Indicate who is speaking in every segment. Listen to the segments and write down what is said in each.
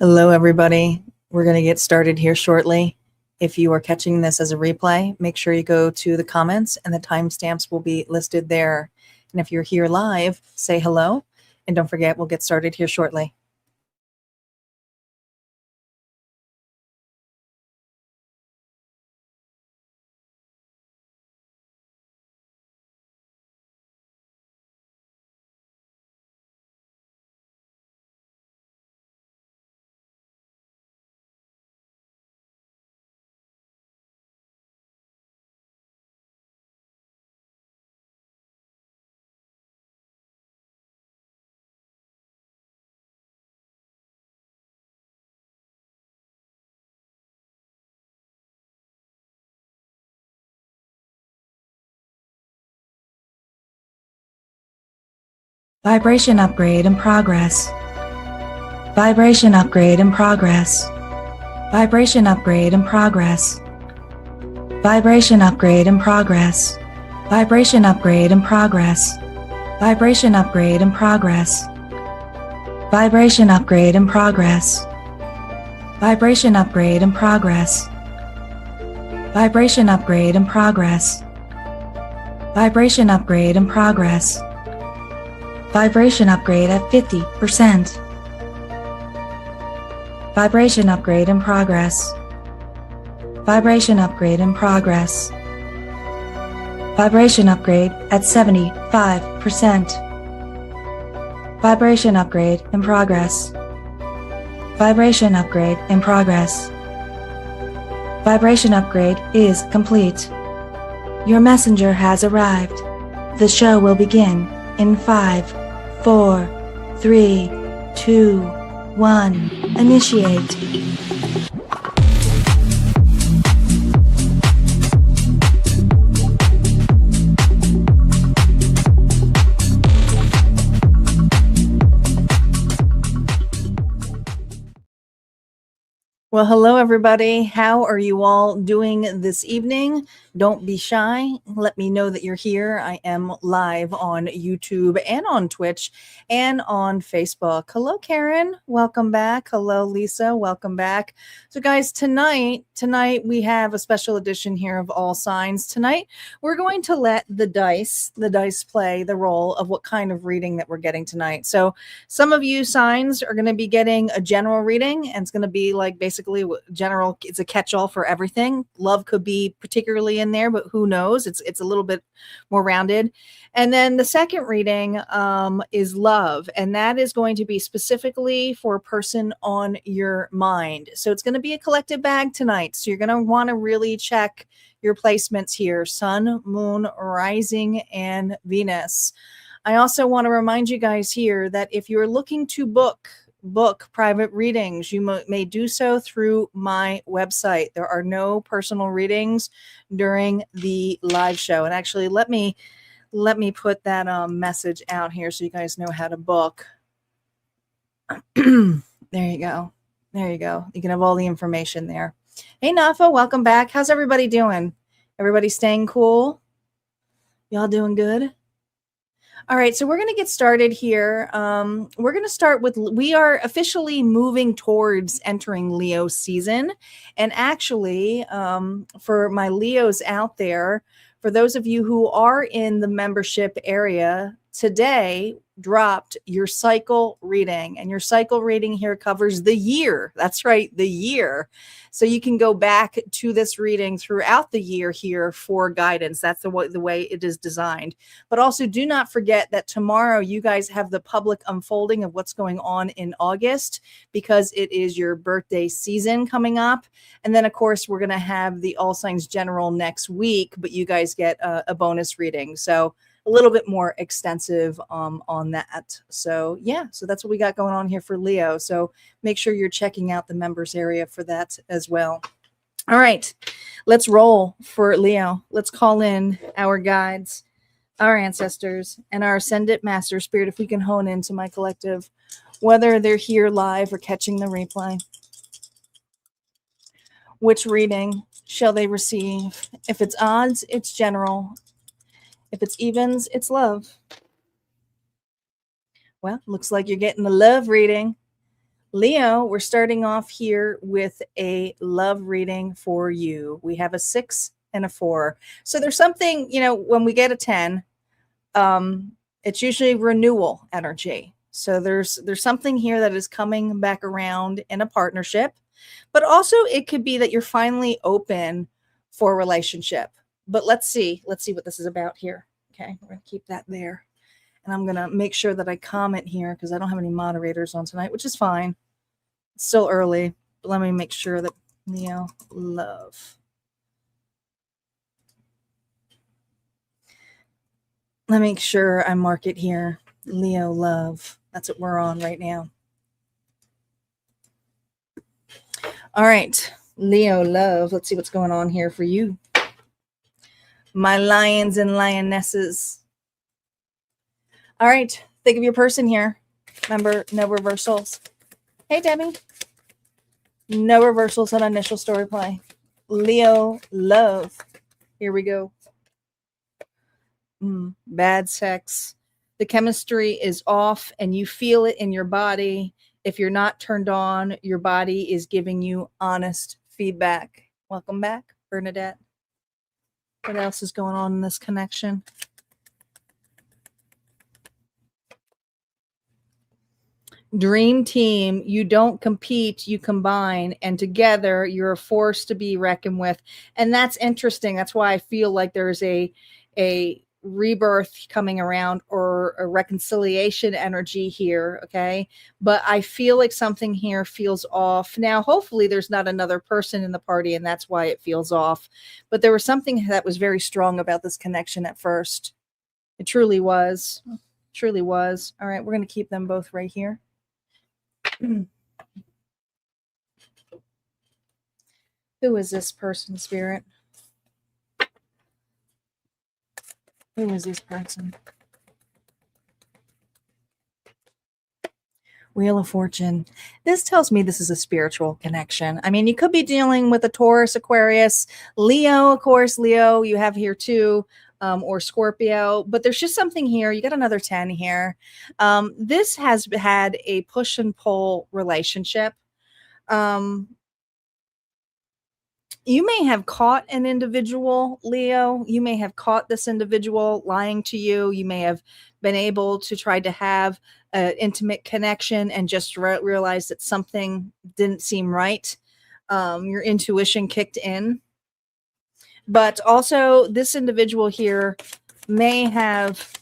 Speaker 1: Hello, everybody. We're going to get started here shortly. If you are catching this as a replay, make sure you go to the comments and the timestamps will be listed there. And if you're here live, say hello. And don't forget, we'll get started here shortly.
Speaker 2: Vibration upgrade in progress. Vibration upgrade in progress. Vibration upgrade in progress. Vibration upgrade in progress. Vibration upgrade in progress. Vibration upgrade in progress. Vibration upgrade in progress. Vibration upgrade in progress. Vibration upgrade in progress. Vibration upgrade in progress. Vibration upgrade at 50%. Vibration upgrade in progress. Vibration upgrade in progress. Vibration upgrade at 75%. Vibration upgrade in progress. Vibration upgrade in progress. Vibration upgrade is complete. Your messenger has arrived. The show will begin in 5, 4, 3, 2, 1. Initiate.
Speaker 1: Well, hello, everybody. How are you all doing this evening? Don't be shy. Let me know that you're here. I am live on YouTube and on Twitch and on Facebook. Hello, Karen. Welcome back. Hello, Lisa. Welcome back. So, guys, tonight we have a special edition here of All Signs. Tonight, we're going to let the dice play the role of what kind of reading that we're getting tonight. So, some of you signs are going to be getting a general reading, and it's going to be like basically general. It's a catch-all for everything. Love could be particularly in there, but who knows? It's a little bit more rounded. And then the second reading is love, and that is going to be specifically for a person on your mind. So it's going to be a collective bag tonight. So you're going to want to really check your placements here: Sun, Moon, Rising, and Venus. I also want to remind you guys here that if you're looking to book private readings, you may do so through my website. There are no personal readings during the live show. And actually, let me put that message out here so you guys know how to book. There you go. There you go. You can have all the information there. Hey, Nafa, welcome back. How's everybody doing? Everybody staying cool? Y'all doing good? All right, so we're going to get started here. We're going to start with, we are officially moving towards entering Leo season. And actually, for my Leos out there, for those of you who are in the membership area, today dropped your cycle reading. And your cycle reading here covers the year. That's right, the year. So you can go back to this reading throughout the year here for guidance. That's the way it is designed. But also do not forget that tomorrow you guys have the public unfolding of what's going on in August, because it is your birthday season coming up. And then, of course, we're going to have the All Signs General next week, but you guys get a bonus reading. So a little bit more extensive on that. So yeah, so that's what we got going on here for Leo. So make sure you're checking out the members area for that as well. All right, let's roll for Leo. Let's call in our guides, our ancestors, and our ascendant master spirit, if we can hone into my collective, whether they're here live or catching the replay. Which reading shall they receive? If it's odds, it's general. If it's evens, it's love. Well, looks like you're getting the love reading. Leo, we're starting off here with a love reading for you. We have a 6 and a 4. So there's something, when we get a 10, it's usually renewal energy. So there's something here that is coming back around in a partnership, but also it could be that you're finally open for a relationship. But let's see what this is about here. Okay, we're going to keep that there. And I'm going to make sure that I comment here because I don't have any moderators on tonight, which is fine. It's still early, but let me make sure that Leo Love. Let me make sure I mark it here. Leo Love. That's what we're on right now. All right, Leo Love. Let's see what's going on here for you. My lions and lionesses. All right, think of your person here. Remember, no reversals. Hey, Debbie. No reversals on initial story play. Leo Love. Here we go. Bad sex. The chemistry is off and you feel it in your body. If you're not turned on, your body is giving you honest feedback. Welcome back, Bernadette. What else is going on in this connection? Dream team, you don't compete, you combine, and together you're a force to be reckoned with. And that's interesting. That's why I feel like there's a rebirth coming around or a reconciliation energy here. Okay. But I feel like something here feels off. Now, hopefully there's not another person in the party and that's why it feels off. But there was something that was very strong about this connection at first. It truly was. Truly was. All right. We're going to keep them both right here. Who is this person, Spirit? Who is this person? Wheel of Fortune. This tells me this is a spiritual connection. I mean, you could be dealing with a Taurus, Aquarius, Leo, of course, Leo you have here too, or Scorpio, but there's just something here. You got another 10 here. This has had a push and pull relationship. You may have caught an individual, Leo. You may have caught this individual lying to you. You may have been able to try to have an intimate connection and just realize that something didn't seem right. Your intuition kicked in. But also, this individual here may have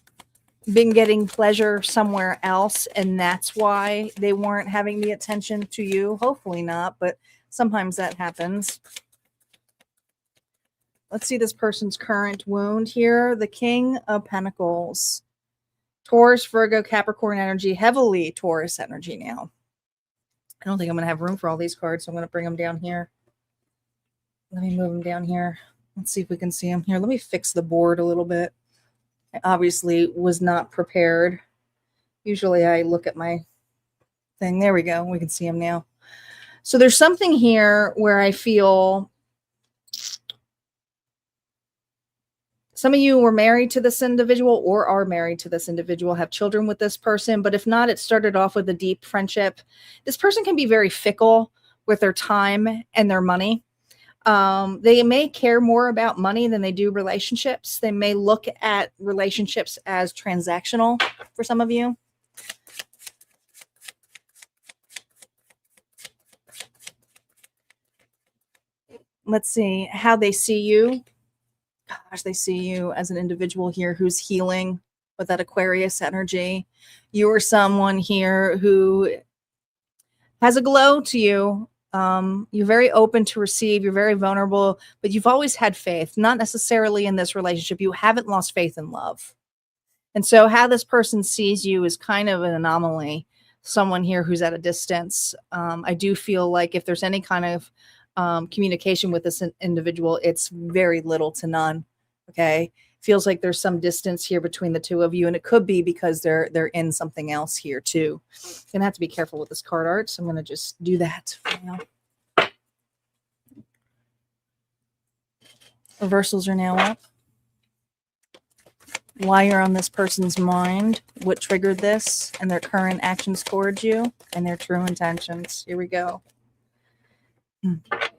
Speaker 1: been getting pleasure somewhere else, and that's why they weren't having the attention to you. Hopefully not, but sometimes that happens. Let's see this person's current wound here. The King of Pentacles. Taurus, Virgo, Capricorn energy. Heavily Taurus energy now. I don't think I'm going to have room for all these cards, so I'm going to bring them down here. Let me move them down here. Let's see if we can see them here. Let me fix the board a little bit. I obviously was not prepared. Usually I look at my thing. There we go. We can see them now. So there's something here where I feel some of you were married to this individual or are married to this individual, have children with this person. But if not, it started off with a deep friendship. This person can be very fickle with their time and their money. They may care more about money than they do relationships. They may look at relationships as transactional for some of you. Let's see how they see you. Gosh, they see you as an individual here who's healing with that Aquarius energy. You are someone here who has a glow to you. You're very open to receive. You're very vulnerable, but you've always had faith, not necessarily in this relationship. You haven't lost faith in love. And so how this person sees you is kind of an anomaly. Someone here who's at a distance. I do feel like if there's any kind of communication with this individual, it's very little to none. Okay. Feels like there's some distance here between the two of you. And it could be because they're in something else here too. Gonna have to be careful with this card art. So I'm going to just do that for now. Reversals are now up. why you're on this person's mind, what triggered this, and their current actions towards you, and their true intentions. Here we go.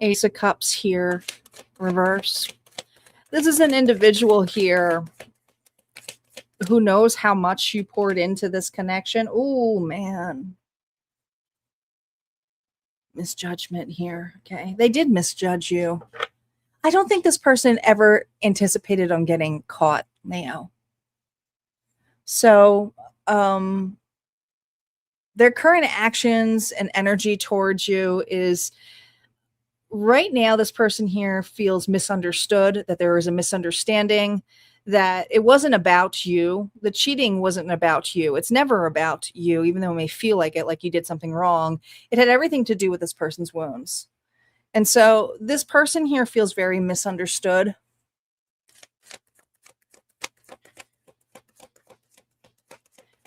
Speaker 1: Ace of Cups here, reverse. This is an individual here who knows how much you poured into this connection. Oh, man. Misjudgment here. Okay. They did misjudge you. I don't think this person ever anticipated on getting caught, Leo. So, their current actions and energy towards you is right now, this person here feels misunderstood, that there is a misunderstanding, that it wasn't about you. The cheating wasn't about you. It's never about you, even though it may feel like it, like you did something wrong. It had everything to do with this person's wounds. And so this person here feels very misunderstood.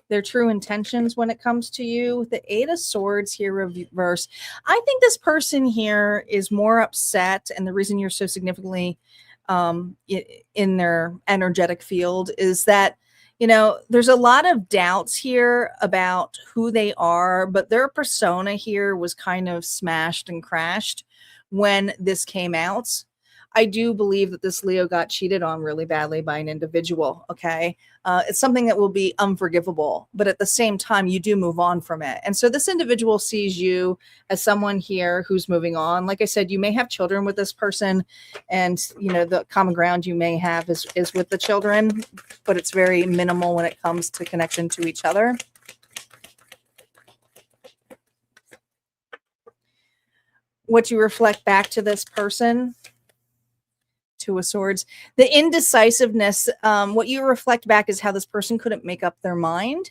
Speaker 1: Their true intentions when it comes to you. The Eight of Swords here reverse. I think this person here is more upset, and the reason you're so significantly in their energetic field is that, you know, there's a lot of doubts here about who they are, but their persona here was kind of smashed and crashed when this came out. I do believe that this Leo got cheated on really badly by an individual, okay? It's something that will be unforgivable, but at the same time, you do move on from it. And so this individual sees you as someone here who's moving on. Like I said, you may have children with this person, and, you know, the common ground you may have is with the children, but it's very minimal when it comes to connection to each other. What you reflect back to this person, Two of Swords, the indecisiveness, what you reflect back is how this person couldn't make up their mind.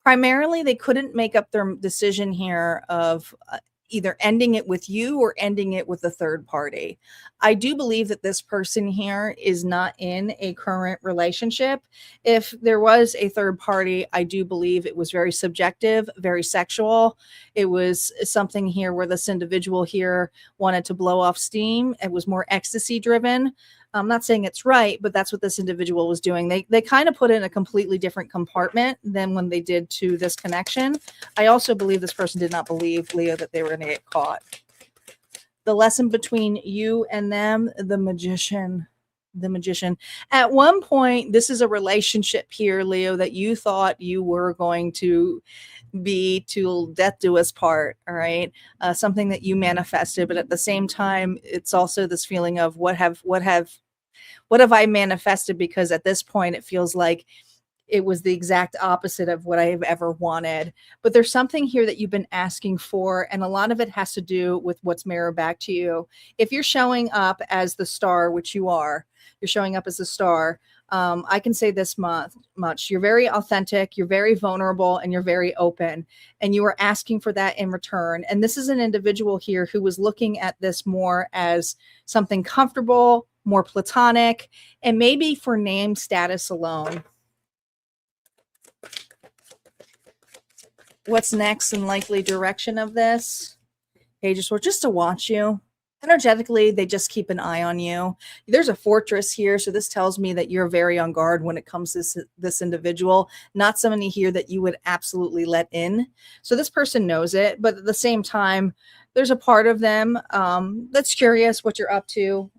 Speaker 1: Primarily, they couldn't make up their decision here of either ending it with you or ending it with a third party. I do believe that this person here is not in a current relationship. If there was a third party, I do believe it was very subjective, very sexual. It was something here where this individual here wanted to blow off steam. It was more ecstasy driven. I'm not saying it's right, but that's what this individual was doing. They kind of put it in a completely different compartment than when they did to this connection. I also believe this person did not believe, Leo, that they were going to get caught. The lesson between you and them, the magician. The magician. At one point, this is a relationship here, Leo, that you thought you were going to be till death do us part. All right. Something that you manifested, but at the same time, it's also this feeling of what have I manifested? Because at this point, it feels like it was the exact opposite of what I've ever wanted. But there's something here that you've been asking for, and a lot of it has to do with what's mirrored back to you. If you're showing up as the star, which you are, you're showing up as a star. I can say this much. You're very authentic, you're very vulnerable, and you're very open. And you are asking for that in return. And this is an individual here who was looking at this more as something comfortable, more platonic, and maybe for name status alone. What's next in likely direction of this? Page of Swords, just to watch you. Energetically, they just keep an eye on you. There's a fortress here, so this tells me that you're very on guard when it comes to this individual. Not somebody here that you would absolutely let in. So this person knows it, but at the same time, there's a part of them that's curious what you're up to,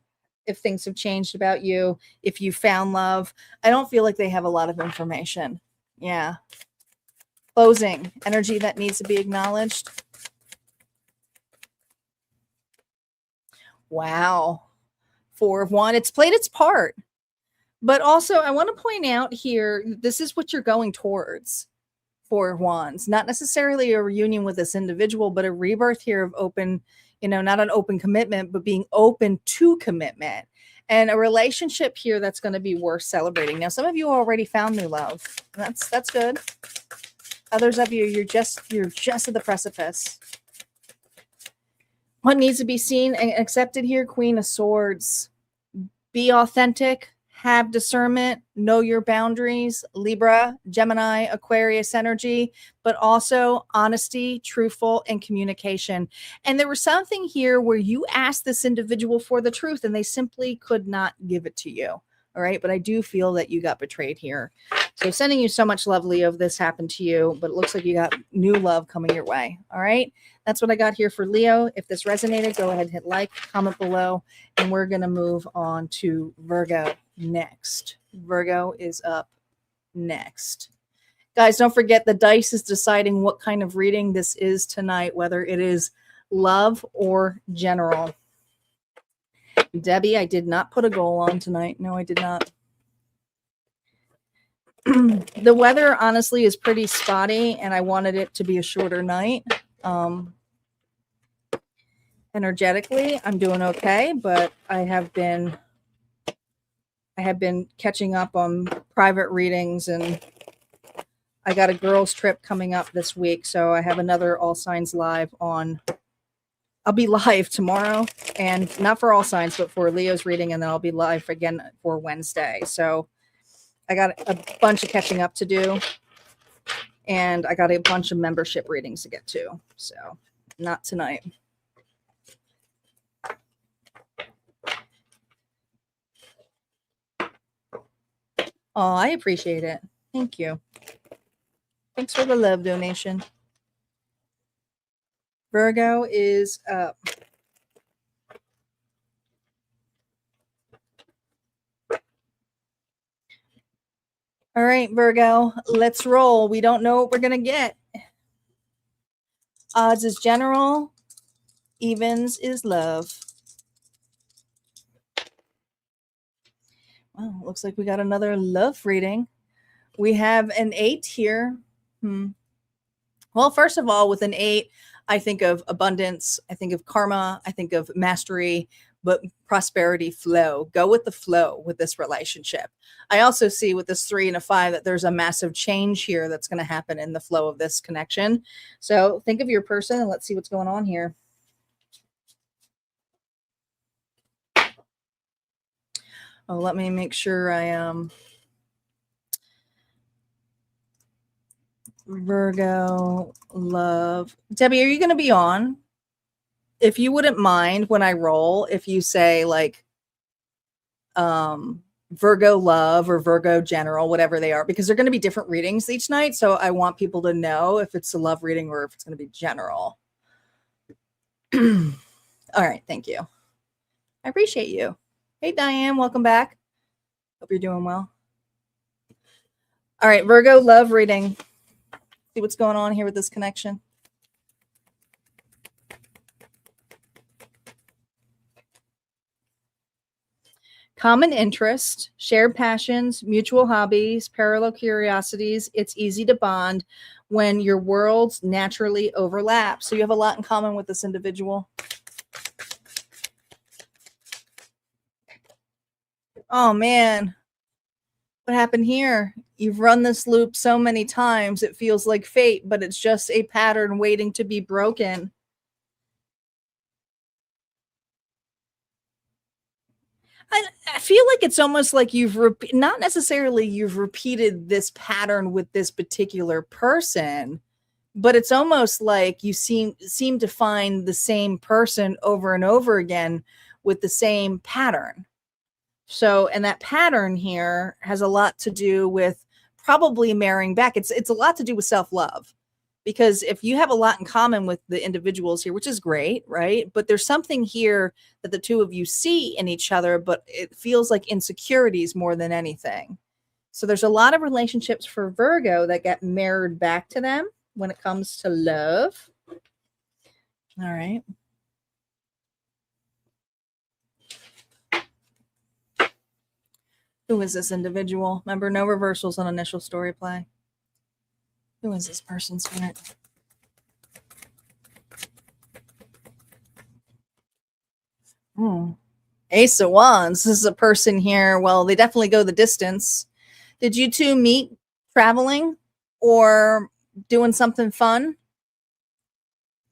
Speaker 1: if things have changed about you, if you found love. I don't feel like they have a lot of information. Yeah. Closing. Energy that needs to be acknowledged. Wow. Four of Wands. It's played its part. But also, I want to point out here, this is what you're going towards. Four of Wands. Not necessarily a reunion with this individual, but a rebirth here of open, you know, not an open commitment, but being open to commitment. And a relationship here that's going to be worth celebrating. Now, some of you already found new love. That's good. Others of you, you're just at the precipice. What needs to be seen and accepted here? Queen of Swords. Be authentic, have discernment, know your boundaries. Libra, Gemini, Aquarius energy, but also honesty, truthful, and communication. And there was something here where you asked this individual for the truth and they simply could not give it to you. All right. But I do feel that you got betrayed here. So sending you so much love, Leo, if this happened to you, but it looks like you got new love coming your way. All right. That's what I got here for Leo. If this resonated, go ahead and hit like, comment below, and we're going to move on to Virgo next. Virgo is up next. Guys, don't forget the dice is deciding what kind of reading this is tonight, whether it is love or general. Debbie, I did not put a goal on tonight. No, I did not. The weather, honestly, is pretty spotty, and I wanted it to be a shorter night. Energetically, I'm doing okay, but I have been catching up on private readings, and I got a girls trip coming up this week, so I have another All Signs Live on. I'll be live tomorrow, and not for All Signs, but for Leo's reading, and then I'll be live again for Wednesday. So I got a bunch of catching up to do, and I got a bunch of membership readings to get to. So not tonight. Oh, I appreciate it. Thank you. Thanks for the love donation. Virgo is up. All right, Virgo, let's roll. We don't know what we're going to get. Odds is general. Evens is love. Wow, looks like we got another love reading. We have an 8 here. Well, first of all, with an 8, I think of abundance. I think of karma. I think of mastery, but prosperity, flow. Go with the flow with this relationship. I also see with this 3 and a 5 that there's a massive change here that's going to happen in the flow of this connection. So think of your person and let's see what's going on here. Oh, let me make sure I Virgo love. Debbie, are you going to be on? If you wouldn't mind when I roll, if you say like Virgo Love or Virgo General, whatever they are, because they're going to be different readings each night. So I want people to know if it's a love reading or if it's going to be general. All right. Thank you. I appreciate you. Hey, Diane, welcome back. Hope you're doing well. All right, Virgo love reading. See what's going on here with this connection. Common interest, shared passions, mutual hobbies, parallel curiosities. It's easy to bond when your worlds naturally overlap. So you have a lot in common with this individual. Oh, man. What happened here? You've run this loop so many times. It feels like fate, but it's just a pattern waiting to be broken. I feel like it's almost like not necessarily you've repeated this pattern with this particular person, but it's almost like you seem to find the same person over and over again with the same pattern. So, and that pattern here has a lot to do with probably marrying back. It's a lot to do with self-love, because if you have a lot in common with the individuals here, which is great, right? But there's something here that the two of you see in each other, but it feels like insecurities more than anything. So there's a lot of relationships for Virgo that get mirrored back to them when it comes to love. All right. Who is this individual? Remember, no reversals on initial story play. Who is this person, Spirit? Ace of Wands. This is a person here. Well, they definitely go the distance. Did you two meet traveling or doing something fun?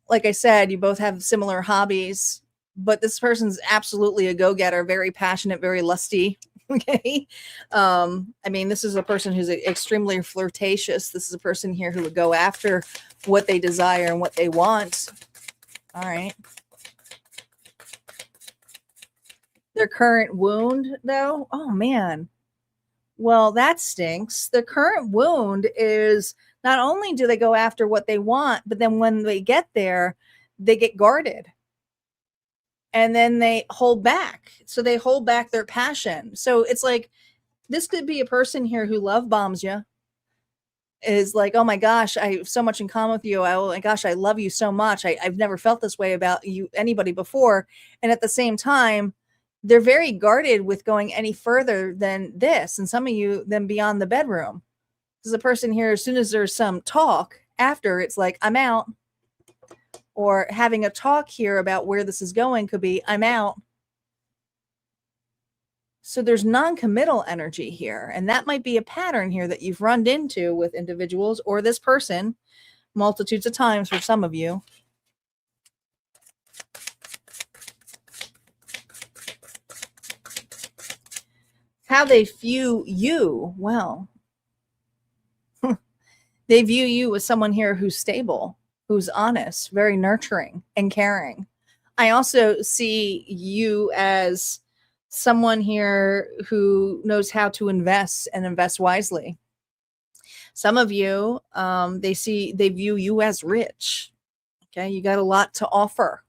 Speaker 1: Like I said, you both have similar hobbies, but this person's absolutely a go-getter, very passionate, very lusty. Okay. I mean, this is a person who's extremely flirtatious. This is a person here who would go after what they desire and what they want. All right. Their current wound, though, oh man. Well, that stinks. The current wound is not only do they go after what they want, but then when they get there, they get guarded. And then they hold back. So they hold back their passion. So it's like this could be a person here who love bombs you. Is like, oh my gosh, I have so much in common with you. Oh my gosh, I love you so much. I've never felt this way about you, anybody before. And at the same time, they're very guarded with going any further than this. And some of you then beyond the bedroom. There's a person here, as soon as there's some talk after, it's like, I'm out. Or having a talk here about where this is going could be, I'm out. So there's non-committal energy here. And that might be a pattern here that you've run into with individuals or this person multitudes of times for some of you. How they view you, well, they view you as someone here who's stable, who's honest, very nurturing and caring. I also see you as someone here who knows how to invest and invest wisely. Some of you, they view you as rich. Okay, you got a lot to offer.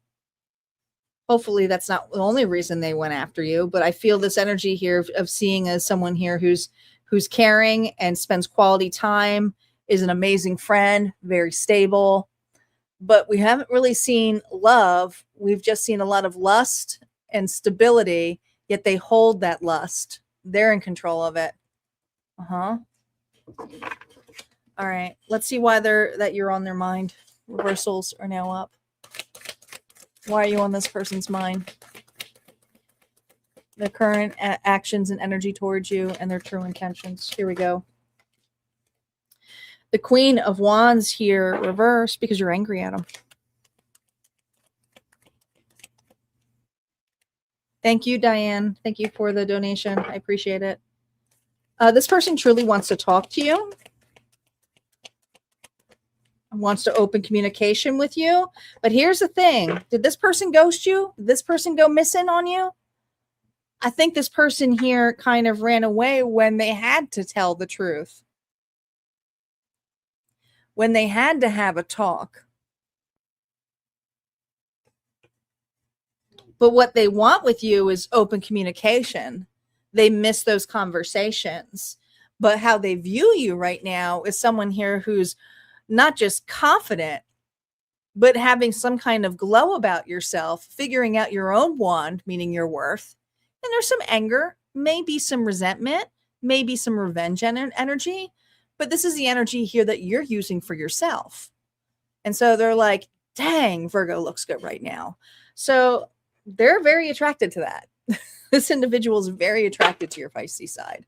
Speaker 1: Hopefully that's not the only reason they went after you, but I feel this energy here of seeing as someone here who's caring and spends quality time, is an amazing friend, very stable. But we haven't really seen love. We've just seen a lot of lust and stability, yet they hold that lust. They're in control of it. All right, let's see why that you're on their mind. Reversals are now up. Why are you on this person's mind? Their current actions and energy towards you and their true intentions. Here we go. The Queen of Wands here reversed because you're angry at them. Thank you, Diane. Thank you for the donation. I appreciate it. This person truly wants to talk to you. Wants to open communication with you. But here's the thing. Did this person ghost you? Did this person go missing on you? I think this person here kind of ran away when they had to tell the truth. When they had to have a talk. But what they want with you is open communication. They miss those conversations. But how they view you right now is someone here who's not just confident, but having some kind of glow about yourself, figuring out your own wand, meaning your worth. And there's some anger, maybe some resentment, maybe some revenge energy. But this is the energy here that you're using for yourself. And so they're like, dang, Virgo looks good right now. So they're very attracted to that. This individual is very attracted to your feisty side.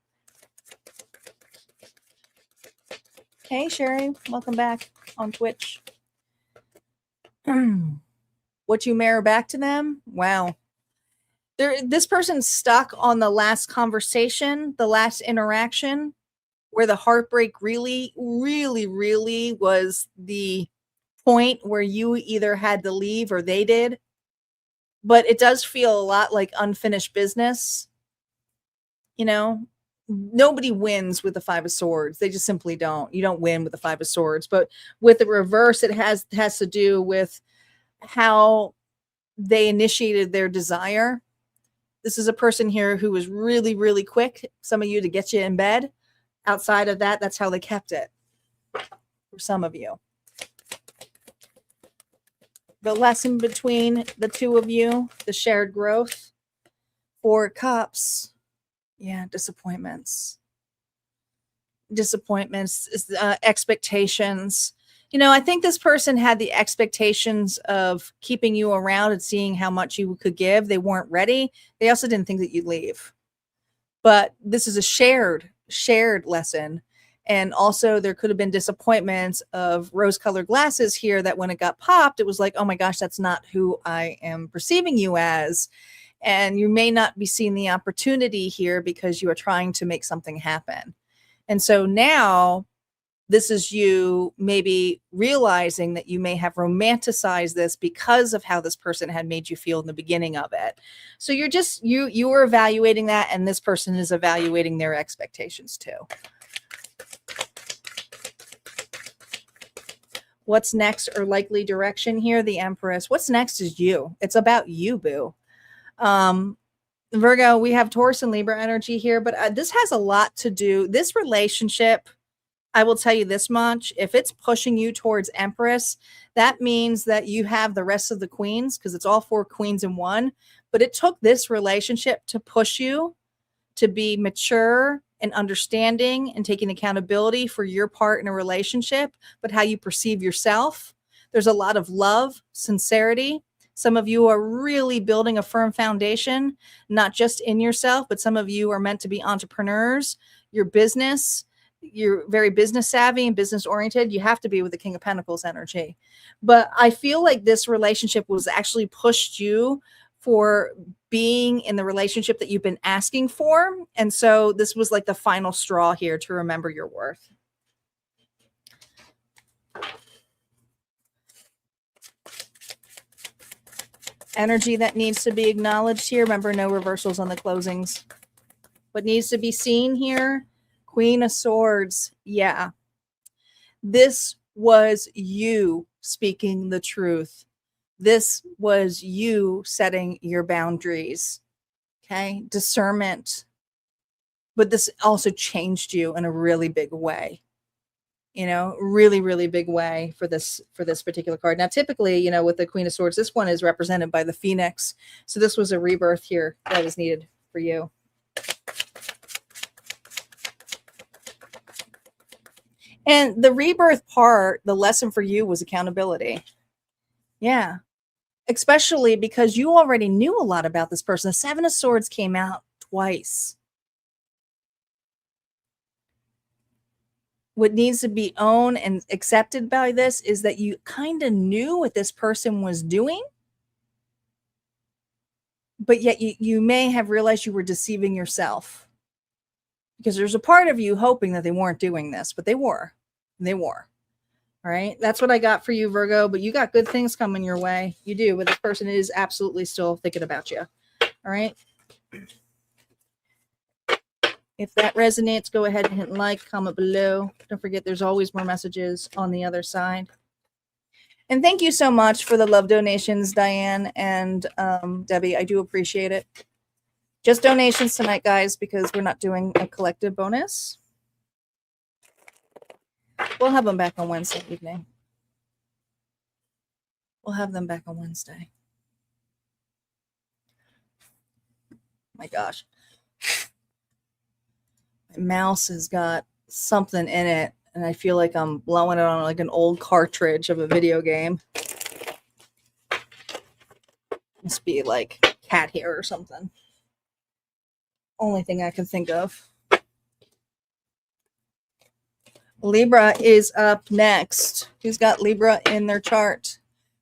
Speaker 1: Hey, Sherry, welcome back on Twitch. What you mirror back to them? Wow. This person's stuck on the last conversation, the last interaction, where the heartbreak really, really, really was the point where you either had to leave or they did. But it does feel a lot like unfinished business. You know, nobody wins with the Five of Swords. They just simply don't. You don't win with the Five of Swords. But with the reverse, it has to do with how they initiated their desire. This is a person here who was really, really quick. Some of you to get you in bed. Outside of that, that's how they kept it. For some of you. The lesson between the two of you, the shared growth. 4 Cups. Yeah, disappointments. Expectations. You know, I think this person had the expectations of keeping you around and seeing how much you could give. They weren't ready. They also didn't think that you'd leave. But this is a shared lesson. And also there could have been disappointments of rose-colored glasses here that when it got popped, it was like, oh my gosh, that's not who I am perceiving you as. And you may not be seeing the opportunity here because you are trying to make something happen. And so now this is you maybe realizing that you may have romanticized this because of how this person had made you feel in the beginning of it. So you're just, you are evaluating that, and this person is evaluating their expectations too. What's next or likely direction here? The Empress. What's next is you. It's about you, boo. Virgo, we have Taurus and Libra energy here, but this has a lot to do. This relationship, I will tell you this much. If it's pushing you towards Empress, that means that you have the rest of the queens, because it's all 4 queens in one. But it took this relationship to push you to be mature and understanding and taking accountability for your part in a relationship, but how you perceive yourself. There's a lot of love, sincerity. Some of you are really building a firm foundation, not just in yourself, but some of you are meant to be entrepreneurs. Your business, you're very business savvy and business oriented. You have to be with the King of Pentacles energy. But I feel like this relationship was actually pushed you for being in the relationship that you've been asking for. And so this was like the final straw here to remember your worth. Energy that needs to be acknowledged here. Remember, no reversals on the closings. What needs to be seen here? Queen of Swords. Yeah. This was you speaking the truth. This was you setting your boundaries. Okay. Discernment. But this also changed you in a really big way. You know, really, really big way for this particular card. Now, typically, you know, with the Queen of Swords, this one is represented by the Phoenix. So this was a rebirth here that was needed for you. And the rebirth part, the lesson for you was accountability. Yeah. Especially because you already knew a lot about this person. The 7 of Swords came out twice. What needs to be owned and accepted by this is that you kind of knew what this person was doing, but yet you may have realized you were deceiving yourself, because there's a part of you hoping that they weren't doing this, but they were. They were. All right. That's what I got for you, Virgo, but you got good things coming your way. You do, but this person is absolutely still thinking about you. All right. If that resonates, go ahead and hit like, comment below. Don't forget, there's always more messages on the other side. And thank you so much for the love donations, Diane and Debbie. I do appreciate it. Just donations tonight, guys, because we're not doing a collective bonus. We'll have them back on Wednesday evening. We'll have them back on Wednesday. My gosh. My mouse has got something in it, and I feel like I'm blowing it on like an old cartridge of a video game. Must be like cat hair or something. Only thing I can think of. Libra is up next. Who's got Libra in their chart?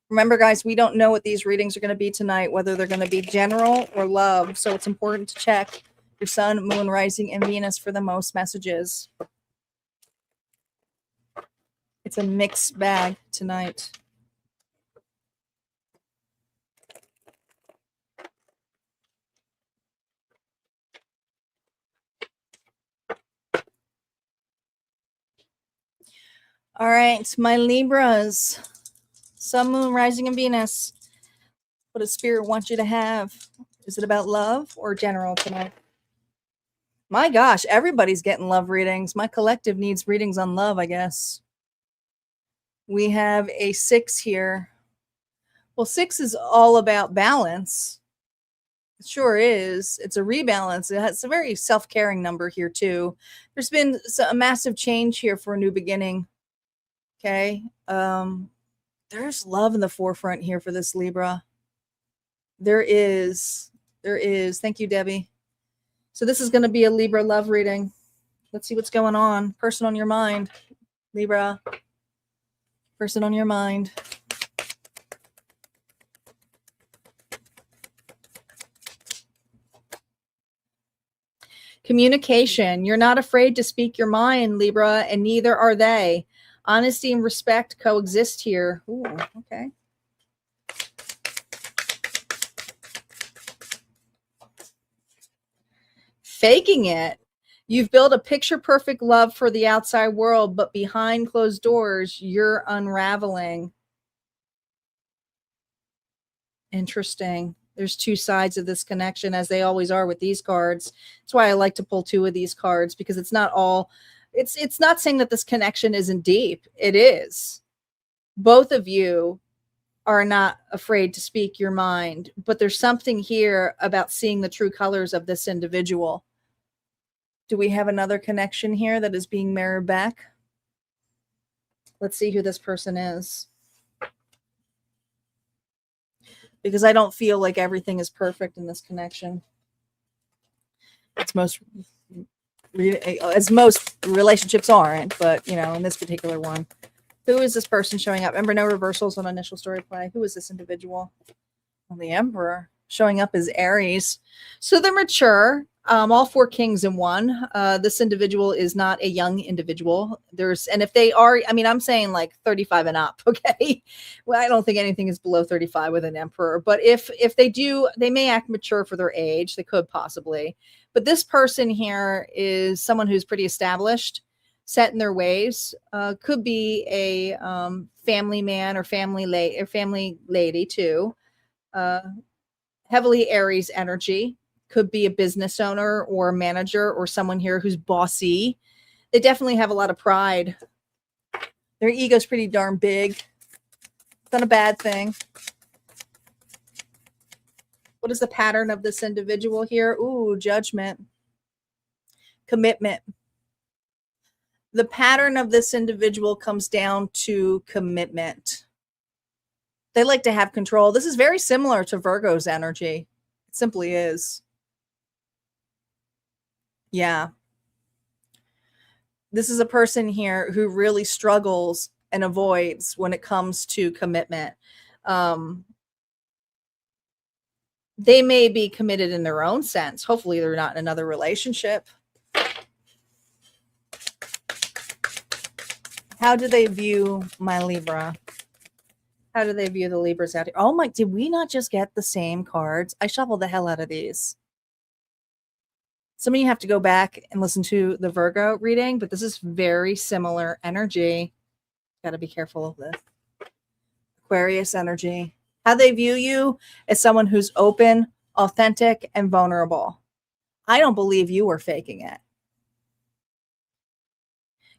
Speaker 1: Remember, guys, we don't know what these readings are going to be tonight, whether they're going to be general or love. So it's important to check your sun, moon, rising, and Venus for the most messages. It's a mixed bag tonight. All right, my Libras, sun, moon, rising, and Venus. What does Spirit want you to have? Is it about love or general tonight? My gosh, everybody's getting love readings. My collective needs readings on love, I guess. We have a 6 here. Well, 6 is all about balance. It sure is. It's a rebalance. It's a very self-caring number here, too. There's been a massive change here for a new beginning. Okay. There's love in the forefront here for this Libra. There is. Thank you, Debbie. So this is going to be a Libra love reading. Let's see what's going on. Person on your mind, Libra. Person on your mind. Communication. You're not afraid to speak your mind, Libra, and neither are they. Honesty and respect coexist here. Ooh, okay. Faking it. You've built a picture perfect love for the outside world, but behind closed doors, you're unraveling. Interesting. There's two sides of this connection, as they always are with these cards. That's why I like to pull two of these cards, because it's not all, it's not saying that this connection isn't deep. It is. Both of you are not afraid to speak your mind, but there's something here about seeing the true colors of this individual. Do we have another connection here that is being mirrored back? Let's see who this person is. Because I don't feel like everything is perfect in this connection. As most relationships aren't, but you know, in this particular one. Who is this person showing up? Remember, no reversals on initial story play. Who is this individual? Well, the Emperor showing up as Aries. So they're mature. All four kings in one. This individual is not a young individual. And if they are, I mean, I'm saying like 35 and up. Okay. Well, I don't think anything is below 35 with an Emperor, but if they do, they may act mature for their age. They could possibly, but this person here is someone who's pretty established, set in their ways. Could be a family man or family lady too. Heavily Aries energy. Could be a business owner or a manager or someone here who's bossy. They definitely have a lot of pride. Their ego's pretty darn big. It's not a bad thing. What is the pattern of this individual here? Ooh, judgment. Commitment. The pattern of this individual comes down to commitment. They like to have control. This is very similar to Virgo's energy. It simply is. Yeah. This is a person here who really struggles and avoids when it comes to commitment. They may be committed in their own sense. Hopefully they're not in another relationship. How do they view my Libra? How do they view the Libras out here? Oh my, did we not just get the same cards? I shuffled the hell out of these. Some of you have to go back and listen to the Virgo reading, but this is very similar energy. Got to be careful of this. Aquarius energy. How they view you as someone who's open, authentic, and vulnerable. I don't believe you were faking it.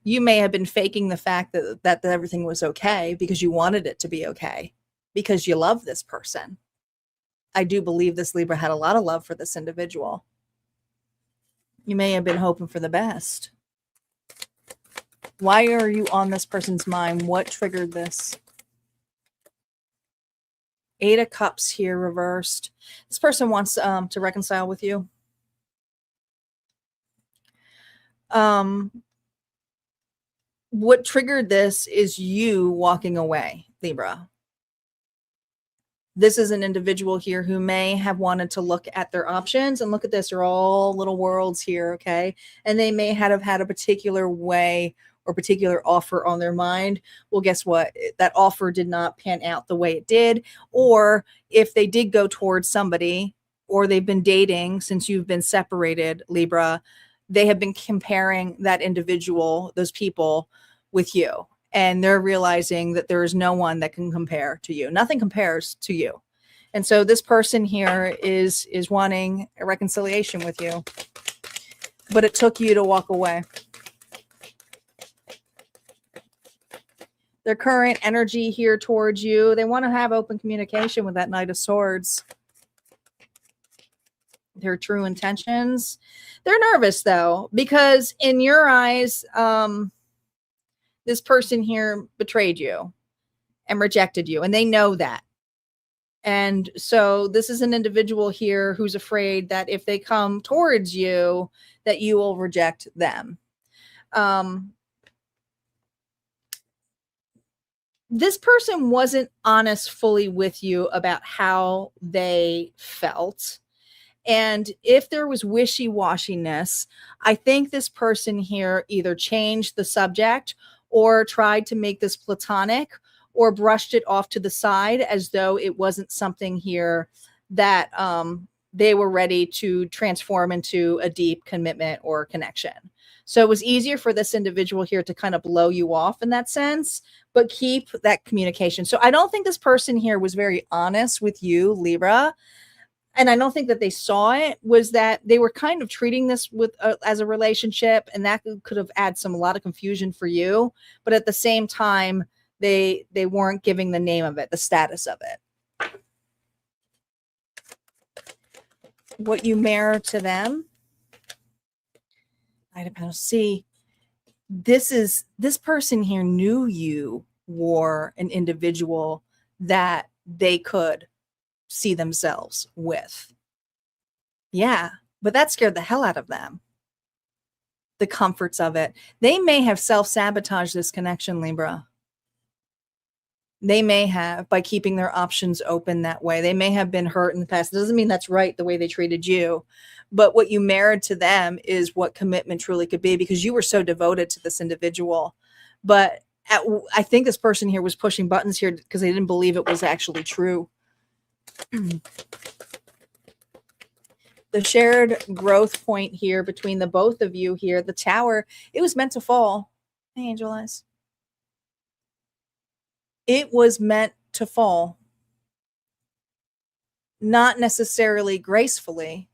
Speaker 1: You may have been faking the fact that everything was okay because you wanted it to be okay, because you love this person. I do believe this Libra had a lot of love for this individual. You may have been hoping for the best. Why are you on this person's mind? What triggered this? Eight of Cups here reversed. This person wants to reconcile with you. What triggered this is you walking away, Libra. This is an individual here who may have wanted to look at their options, and look at this, they're all little worlds here, okay? And they may have had a particular way or particular offer on their mind. Well, guess what? That offer did not pan out the way it did. Or if they did go towards somebody, or they've been dating since you've been separated, Libra, they have been comparing that individual, those people, with you. And they're realizing that there is no one that can compare to you. Nothing compares to you. And so this person here is wanting a reconciliation with you. But it took you to walk away. Their current energy here towards you, they want to have open communication with that Knight of Swords. Their true intentions. They're nervous though, because in your eyes, this person here betrayed you and rejected you, and they know that. And so this is an individual here who's afraid that if they come towards you, that you will reject them. This person wasn't honest fully with you about how they felt. And if there was wishy-washiness, I think this person here either changed the subject or tried to make this platonic or brushed it off to the side as though it wasn't something here that they were ready to transform into a deep commitment or connection. So it was easier for this individual here to kind of blow you off in that sense, but keep that communication. So I don't think this person here was very honest with you, Libra. And I don't think that they saw it, was that they were kind of treating this with as a relationship, and that could have added a lot of confusion for you. But at the same time, they weren't giving the name of it, the status of it. What you mirror to them, I don't see. This person here knew you were an individual that they could see themselves with. Yeah, but that scared the hell out of them. The comforts of it. They may have self-sabotaged this connection, Libra. They may have, by keeping their options open that way. They may have been hurt in the past. It doesn't mean that's right, the way they treated you. But what you mirrored to them is what commitment truly could be, because you were so devoted to this individual. But I think this person here was pushing buttons here because they didn't believe it was actually true. The shared growth point here between the both of you here, the tower, it was meant to fall. Hey, Angel Eyes. It was meant to fall. Not necessarily gracefully.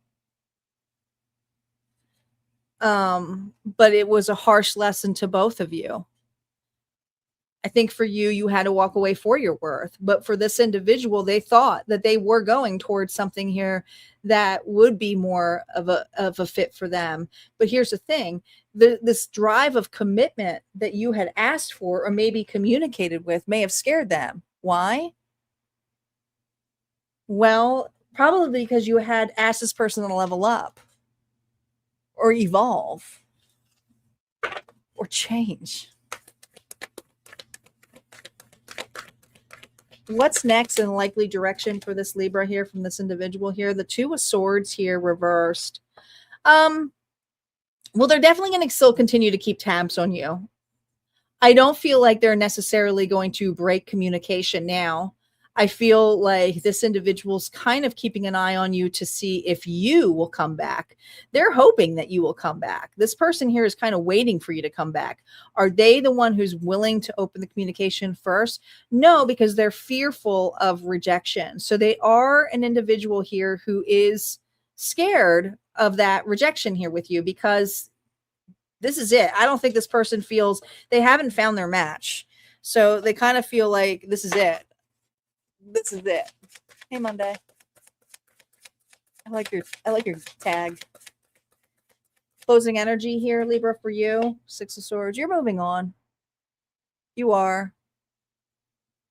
Speaker 1: But it was a harsh lesson to both of you. I think for you, you had to walk away for your worth. But for this individual, they thought that they were going towards something here that would be more of a fit for them. But here's the thing. This drive of commitment that you had asked for or maybe communicated with may have scared them. Why? Well, probably because you had asked this person to level up or evolve or change. What's next in likely direction for this Libra here from this individual here? The Two of Swords here reversed. Well, they're definitely going to still continue to keep tabs on you. I don't feel like they're necessarily going to break communication now. I feel like this individual's kind of keeping an eye on you to see if you will come back. They're hoping that you will come back. This person here is kind of waiting for you to come back. Are they the one who's willing to open the communication first? No, because they're fearful of rejection. So they are an individual here who is scared of that rejection here with you, because this is it. I don't think this person feels they haven't found their match. So they kind of feel like this is it. This is it. Hey, Monday. I like your tag. Closing energy here, Libra, for you. Six of Swords. You're moving on. You are.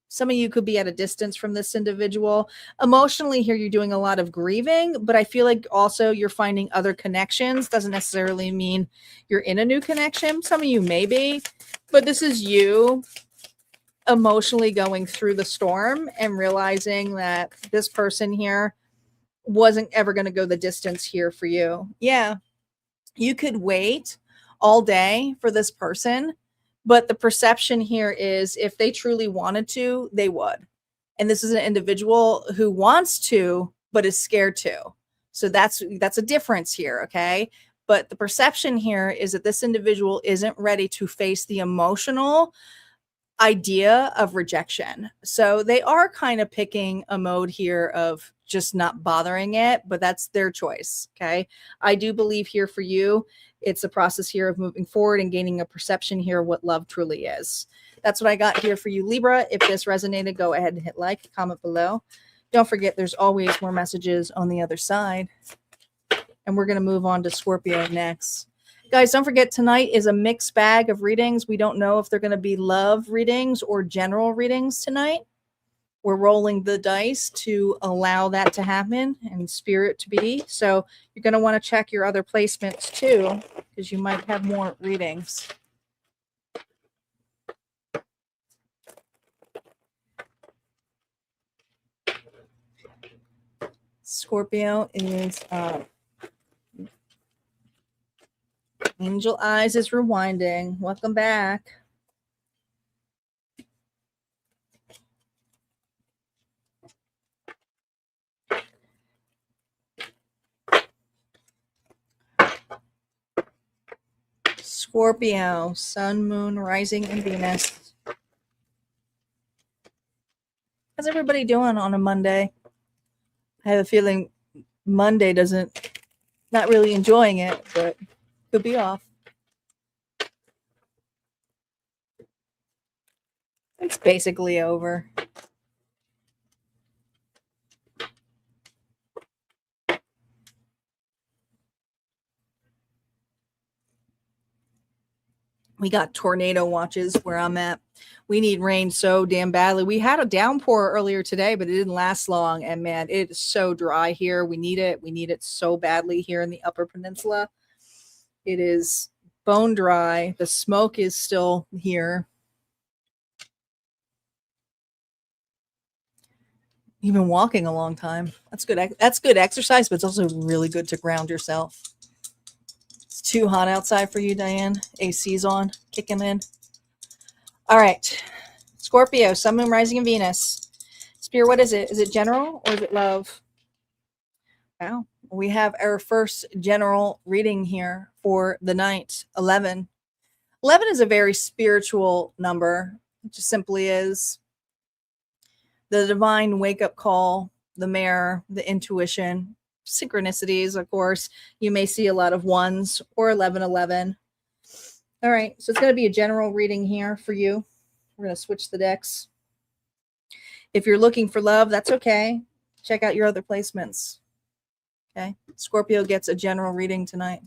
Speaker 1: Some of you could be at a distance from this individual. Emotionally here, you're doing a lot of grieving, but I feel like also you're finding other connections. Doesn't necessarily mean you're in a new connection. Some of you may be, but this is you emotionally going through the storm and realizing that this person here wasn't ever going to go the distance here for you. Yeah, you could wait all day for this person, but the perception here is if they truly wanted to, they would. And this is an individual who wants to, but is scared to. So that's a difference here, okay? But the perception here is that this individual isn't ready to face the emotional idea of rejection. So they are kind of picking a mode here of just not bothering it, but that's their choice. Okay. I do believe here for you, it's a process here of moving forward and gaining a perception here of what love truly is. That's what I got here for you, Libra. If this resonated, go ahead and hit like, comment below. Don't forget, there's always more messages on the other side. And we're going to move on to Scorpio next. Guys, don't forget, tonight is a mixed bag of readings. We don't know if they're going to be love readings or general readings tonight. We're rolling the dice to allow that to happen and spirit to be. So you're going to want to check your other placements too, because you might have more readings. Scorpio is up. Angel Eyes is rewinding. Welcome back. Scorpio, Sun, Moon, Rising, and Venus. How's everybody doing on a Monday? I have a feeling Monday not really enjoying it, but could be off. It's basically over. We got tornado watches where I'm at. We need rain so damn badly. We had a downpour earlier today, but it didn't last long. And man, it is so dry here. We need it. We need it so badly here in the Upper Peninsula. It is bone dry. The smoke is still here. You've been walking a long time. That's good. That's good exercise, but it's also really good to ground yourself. It's too hot outside for you, Diane. AC's on, kicking in. All right. Scorpio, Sun, Moon, Rising, and Venus. Spirit, what is it? Is it general or is it love? Wow. We have our first general reading here for the night, 11. 11 is a very spiritual number. It just simply is. The divine wake-up call, the mirror, the intuition, synchronicities, of course. You may see a lot of ones or 1111. All right, so it's going to be a general reading here for you. We're going to switch the decks. If you're looking for love, that's okay. Check out your other placements. Okay, Scorpio gets a general reading tonight.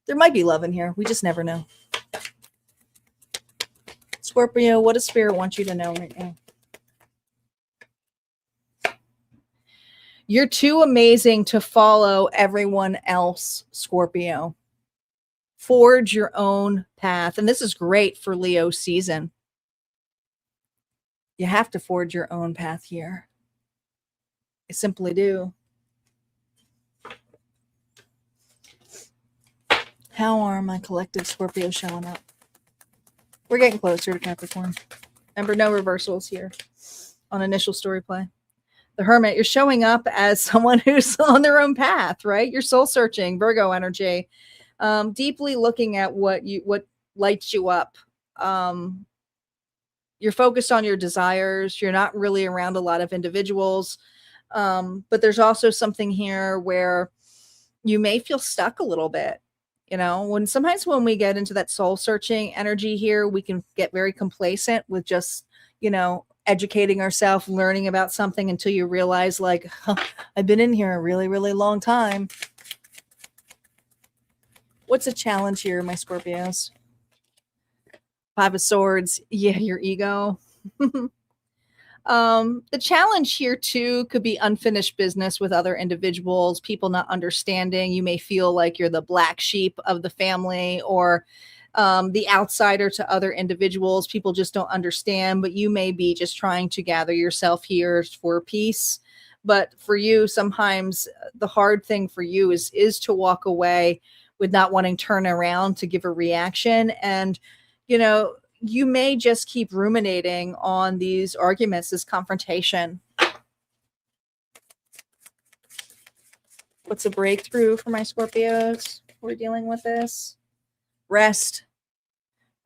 Speaker 1: There might be love in here. We just never know. Scorpio, what does Spirit want you to know right now? You're too amazing to follow everyone else, Scorpio. Forge your own path. And this is great for Leo season. You have to forge your own path here. I simply do. How are my collective Scorpio showing up? We're getting closer to Capricorn. Remember, no reversals here on initial story play. The Hermit, you're showing up as someone who's on their own path, right? You're soul searching, Virgo energy, deeply looking at what lights you up. You're focused on your desires. You're not really around a lot of individuals. But there's also something here where you may feel stuck a little bit. You know, sometimes when we get into that soul searching energy here, we can get very complacent with just, educating ourselves, learning about something until you realize, like, I've been in here a really, really long time. What's a challenge here, my Scorpios? Five of Swords. Yeah, your ego. The challenge here too could be unfinished business with other individuals, people not understanding. You may feel like you're the black sheep of the family, or the outsider to other individuals. People just don't understand, but you may be just trying to gather yourself here for peace. But for you, sometimes the hard thing for you is to walk away with not wanting to turn around to give a reaction. And, you may just keep ruminating on these arguments, this confrontation. What's a breakthrough for my Scorpios? We're dealing with this. Rest,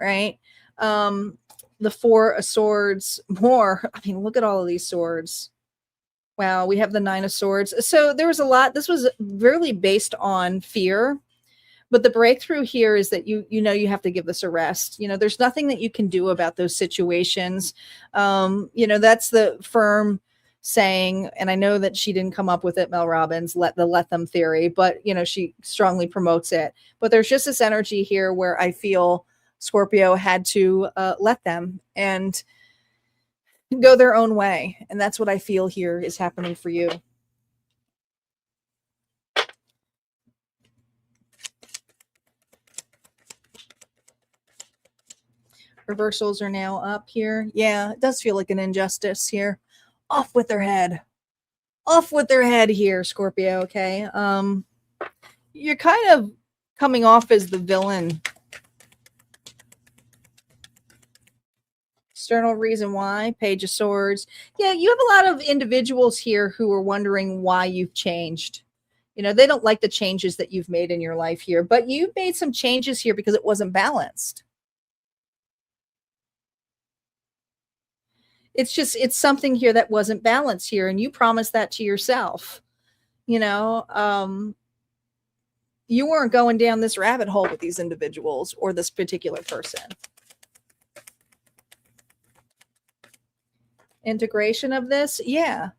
Speaker 1: right? The Four of Swords, more. I mean, look at all of these swords. Wow, we have the Nine of Swords. So there was a lot. This was really based on fear. But the breakthrough here is that you have to give this a rest. There's nothing that you can do about those situations. That's the firm saying, and I know that she didn't come up with it, Mel Robbins, let them theory, but she strongly promotes it. But there's just this energy here where I feel Scorpio had to let them and go their own way. And that's what I feel here is happening for you. Reversals are now up here. Yeah, it does feel like an injustice here. Off with their head. off with their head here, Scorpio, okay? You're kind of coming off as the villain. External reason why, Page of Swords. Yeah, you have a lot of individuals here who are wondering why you've changed. You know, they don't like the changes that you've made in your life here, but you've made some changes here because it wasn't balanced. It's something here that wasn't balanced here, and you promised that to yourself. You know, you weren't going down this rabbit hole with these individuals or this particular person. Integration of this, yeah.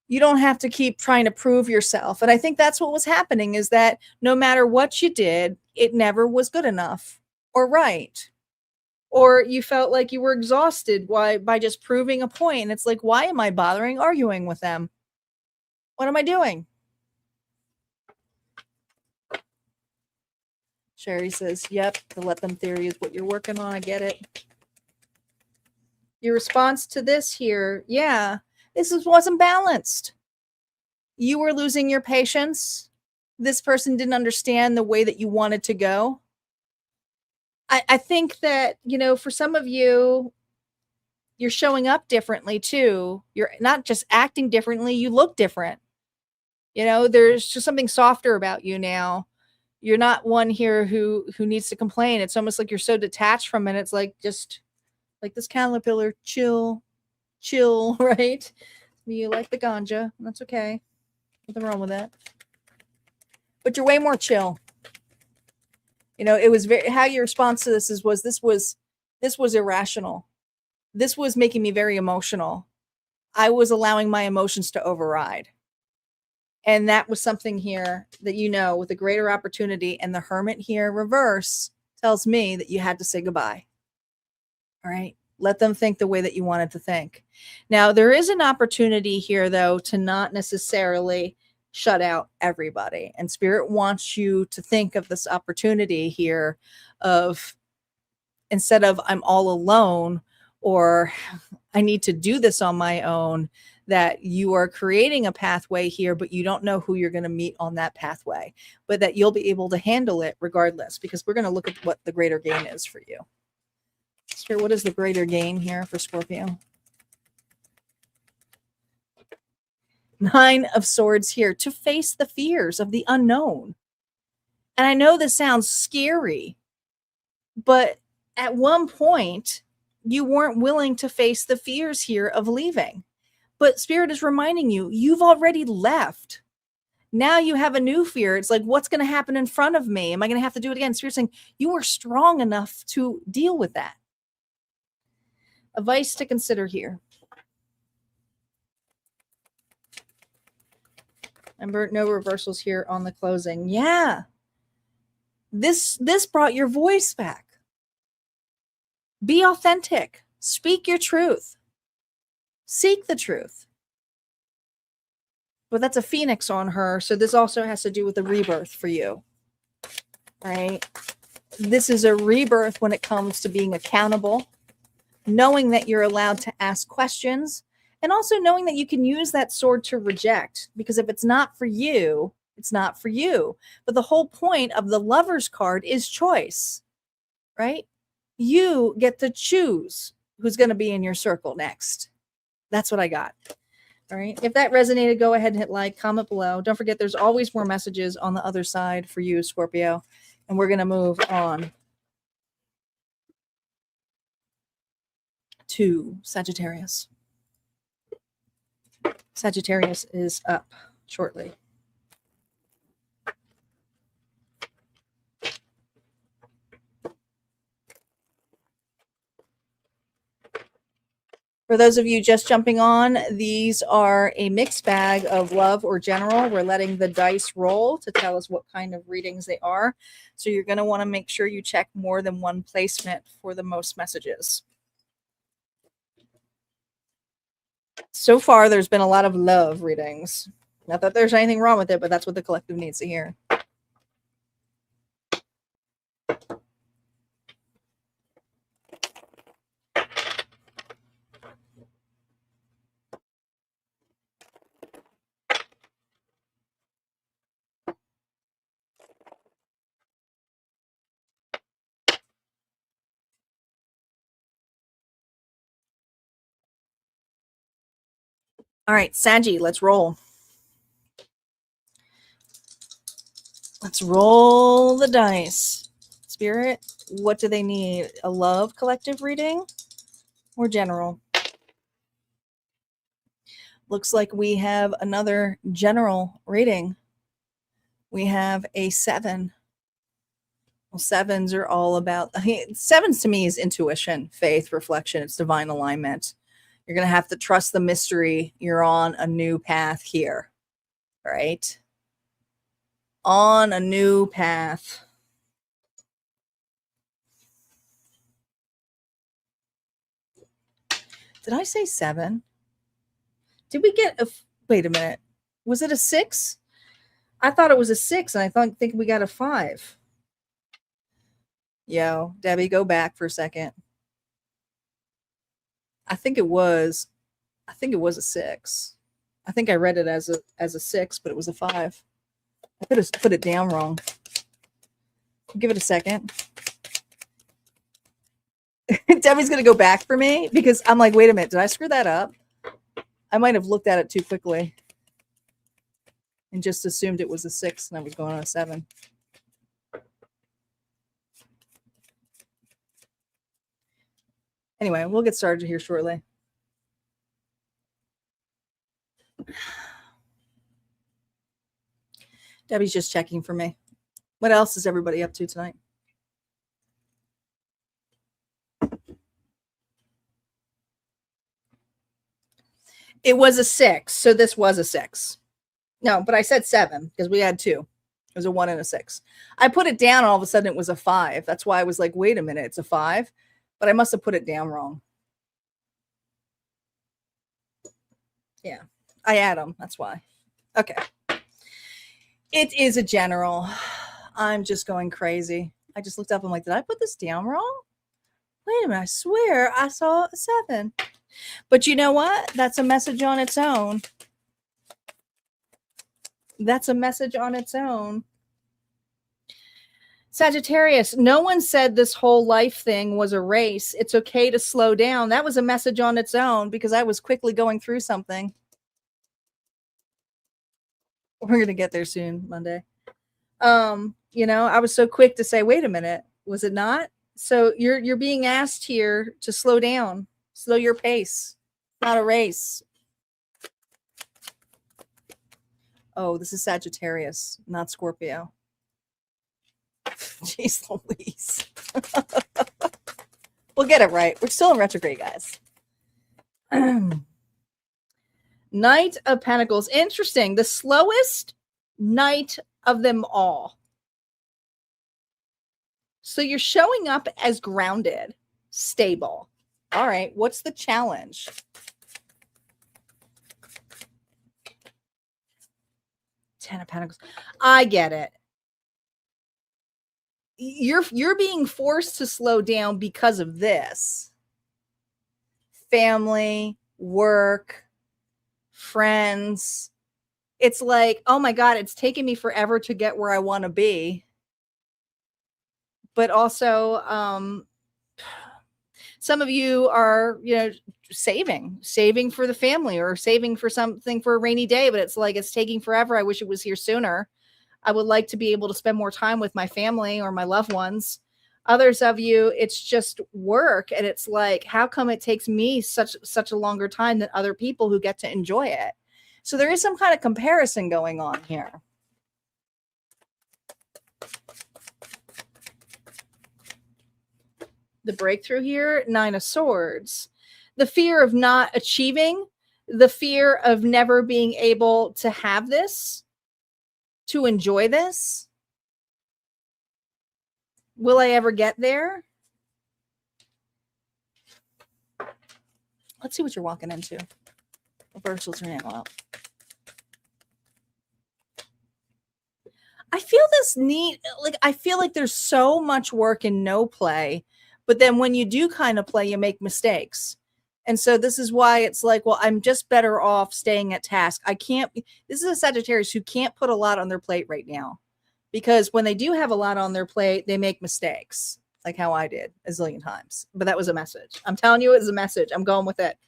Speaker 1: You don't have to keep trying to prove yourself. And I think that's what was happening, is that no matter what you did, it never was good enough or right. Or you felt like you were exhausted by just proving a point. And it's like, why am I bothering arguing with them? What am I doing? Sherry says, yep, the let them theory is what you're working on. I get it. Your response to this here, yeah, wasn't balanced. You were losing your patience. This person didn't understand the way that you wanted to go. I think that, you know, for some of you, you're showing up differently too. You're not just acting differently, you look different. You know, there's just something softer about you now. You're not one here who needs to complain. It's almost like you're so detached from it. It's like, just like this caterpillar, chill, right? You like the ganja. That's okay. Nothing wrong with that. But you're way more chill. You know, it was very, how your response to this was irrational. This was making me very emotional. I was allowing my emotions to override. And that was something here that, you know, with a greater opportunity, and the Hermit here reverse tells me that you had to say goodbye. All right. Let them think the way that you wanted to think. Now, there is an opportunity here, though, to not necessarily shut out everybody. And Spirit wants you to think of this opportunity here of, instead of I'm all alone or I need to do this on my own, that you are creating a pathway here, but you don't know who you're going to meet on that pathway, but that you'll be able to handle it regardless, because we're going to look at what the greater gain is for you. Spirit, what is the greater gain here for Scorpio? 9 of Swords here, to face the fears of the unknown. And I know this sounds scary, but at one point, you weren't willing to face the fears here of leaving. But Spirit is reminding you, you've already left. Now you have a new fear. It's like, what's going to happen in front of me? Am I going to have to do it again? Spirit's saying, you are strong enough to deal with that. Advice to consider here. Remember, no reversals here on the closing. Yeah. This brought your voice back. Be authentic. Speak your truth. Seek the truth. But that's a phoenix on her, so this also has to do with a rebirth for you. Right? This is a rebirth when it comes to being accountable, knowing that you're allowed to ask questions, and also knowing that you can use that sword to reject, because if it's not for you, it's not for you. But the whole point of the Lover's card is choice, right? You get to choose who's going to be in your circle next. That's what I got. All right. If that resonated, go ahead and hit like, comment below. Don't forget, there's always more messages on the other side for you, Scorpio. And we're going to move on to Sagittarius. Sagittarius is up shortly. For those of you just jumping on, these are a mixed bag of love or general. We're letting the dice roll to tell us what kind of readings they are. So you're going to want to make sure you check more than one placement for the most messages. So far, there's been a lot of love readings. Not that there's anything wrong with it, but that's what the collective needs to hear. All right, Saggy, let's roll. Let's roll the dice. Spirit, what do they need? A love collective reading or general? Looks like we have another general reading. We have a 7. Well, 7s are all about, 7s to me is intuition, faith, reflection. It's divine alignment. You're going to have to trust the mystery. You're on a new path here, right? On a new path. Did I say 7? Did we get a, wait a minute. Was it a 6? I thought it was a 6 and I think we got a 5. Yo, Debbie, go back for a second. I think it was a 6. I think I read it as a 6, but it was a 5. I could have put it down wrong. Give it a second. Debbie's going to go back for me because I'm like, wait a minute. Did I screw that up? I might have looked at it too quickly and just assumed it was a 6 and I was going on a 7. Anyway, we'll get started here shortly. Debbie's just checking for me. What else is everybody up to tonight? It was a 6, so this was a 6. No, but I said 7 because we had 2. It was a 1 and a 6. I put it down and all of a sudden it was a 5. That's why I was like, wait a minute, it's a 5. But I must have put it down wrong. Yeah, I add them. That's why. Okay. It is a general. I'm just going crazy. I just looked up. I'm like, did I put this down wrong? Wait a minute. I swear I saw a 7. But you know what? That's a message on its own. That's a message on its own. Sagittarius, no one said this whole life thing was a race. It's okay to slow down. That was a message on its own because I was quickly going through something. We're going to get there soon, Monday. I was so quick to say, wait a minute, was it not? So you're being asked here to slow down, slow your pace. Not a race. Oh, this is Sagittarius, not Scorpio. Jeez Louise. We'll get it right. We're still in retrograde, guys. Knight of Pentacles. Interesting. The slowest knight of them all. So you're showing up as grounded, stable. All right. What's the challenge? Ten of Pentacles. I get it. You're being forced to slow down because of this. Family, work, friends. It's like, oh my God, it's taken me forever to get where I want to be. But also, some of you are, saving for the family or saving for something for a rainy day, but it's like, it's taking forever. I wish it was here sooner. I would like to be able to spend more time with my family or my loved ones. Others of you, it's just work. And it's like, how come it takes me such a longer time than other people who get to enjoy it? So there is some kind of comparison going on here. The breakthrough here, 9 of Swords. The fear of not achieving, the fear of never being able to have this, to enjoy this. Will I ever get there? Let's see what you're walking into. Reversals are now up. I feel this need, I feel like there's so much work and no play, but then when you do kind of play, you make mistakes. And so this is why it's like, well, I'm just better off staying at task. This is a Sagittarius who can't put a lot on their plate right now, because when they do have a lot on their plate, they make mistakes, like how I did a zillion times. But that was a message. I'm telling you, it was a message. I'm going with it.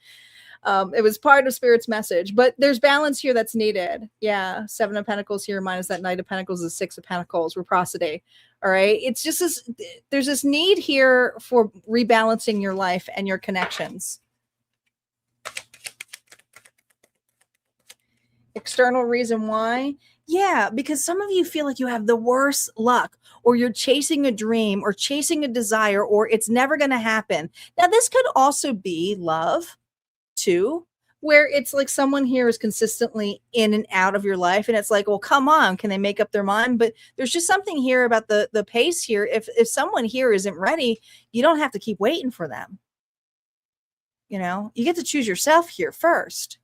Speaker 1: It was part of Spirit's message, but there's balance here that's needed. Yeah, Seven of Pentacles here minus that Knight of Pentacles is Six of Pentacles, reciprocity. All right, it's just this. There's this need here for rebalancing your life and your connections. External reason why? Yeah, because some of you feel like you have the worst luck, or you're chasing a dream or chasing a desire, or it's never going to happen. Now, this could also be love too, where it's like someone here is consistently in and out of your life. And it's like, well, come on, can they make up their mind? But there's just something here about the pace here. If someone here isn't ready, you don't have to keep waiting for them. You know, you get to choose yourself here first.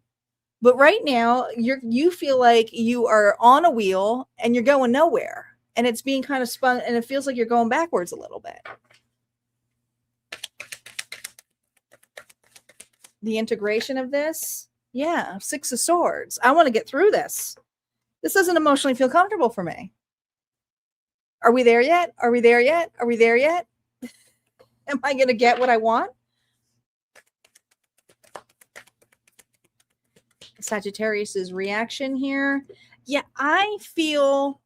Speaker 1: But right now, you feel like you are on a wheel and you're going nowhere. And it's being kind of spun, and it feels like you're going backwards a little bit. The integration of this, yeah, Six of Swords. I want to get through this. This doesn't emotionally feel comfortable for me. Are we there yet? Are we there yet? Are we there yet? Am I going to get what I want? Sagittarius's reaction here. Yeah, I feel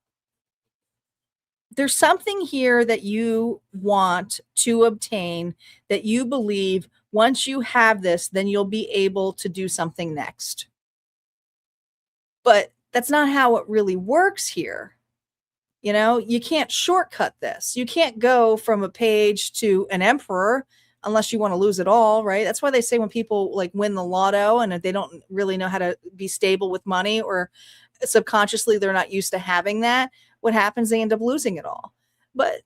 Speaker 1: there's something here that you want to obtain, that you believe once you have this, then you'll be able to do something next. But that's not how it really works here. You know, you can't shortcut this. You can't go from a page to an emperor unless you want to lose it all, right? That's why they say when people like win the lotto and if they don't really know how to be stable with money, or subconsciously they're not used to having that, what happens? They end up losing it all. But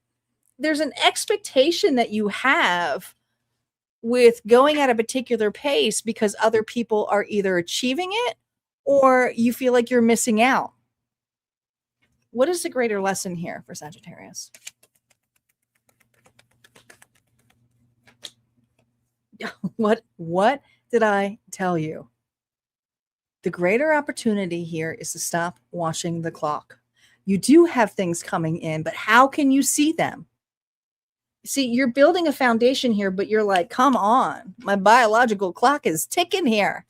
Speaker 1: there's an expectation that you have with going at a particular pace because other people are either achieving it or you feel like you're missing out. What is the greater lesson here for Sagittarius? What did I tell you? The greater opportunity here is to stop watching the clock. You do have things coming in, but how can you see them? See, you're building a foundation here, but you're like, come on, my biological clock is ticking here.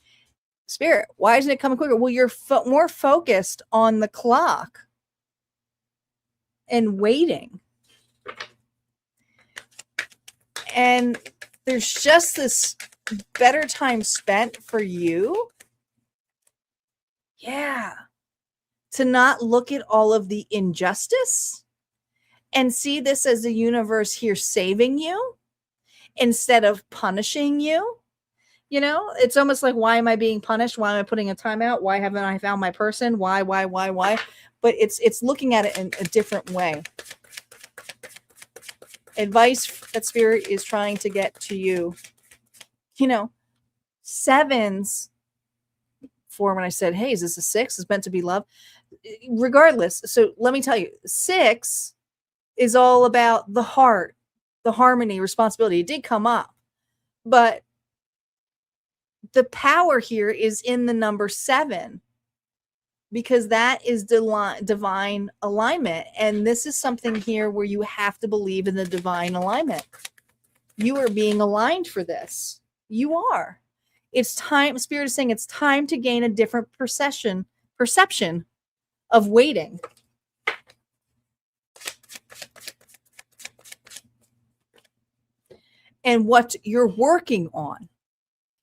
Speaker 1: Spirit, why isn't it coming quicker? Well, you're more focused on the clock and waiting. And there's just this better time spent for you. Yeah. To not look at all of the injustice and see this as the universe here saving you instead of punishing you. You know, it's almost like, why am I being punished? Why am I putting a timeout? Why haven't I found my person? Why? But it's looking at it in a different way. Advice that Spirit is trying to get to you. You know, sevens, for when I said, hey, is this a six? It's meant to be love. Regardless. So let me tell you, six is all about the heart, the harmony, responsibility. It did come up, but the power here is in the number 7 because that is divine alignment. And this is something here where you have to believe in the divine alignment. You are being aligned for this. You are. It's time. Spirit is saying it's time to gain a different perception of waiting. And what you're working on.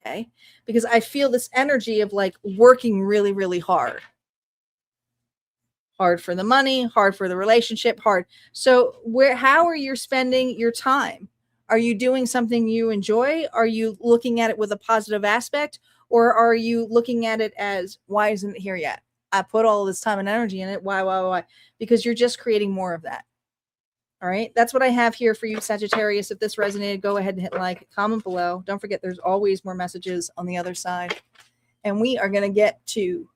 Speaker 1: Okay. Because I feel this energy of like working really, really hard. Hard for the money, hard for the relationship, hard. So how are you spending your time? Are you doing something you enjoy? Are you looking at it with a positive aspect? Or are you looking at it as, why isn't it here yet? I put all this time and energy in it. Why? Because you're just creating more of that. All right. That's what I have here for you, Sagittarius. If this resonated, go ahead and hit like, comment below. Don't forget, there's always more messages on the other side. And we are going to get to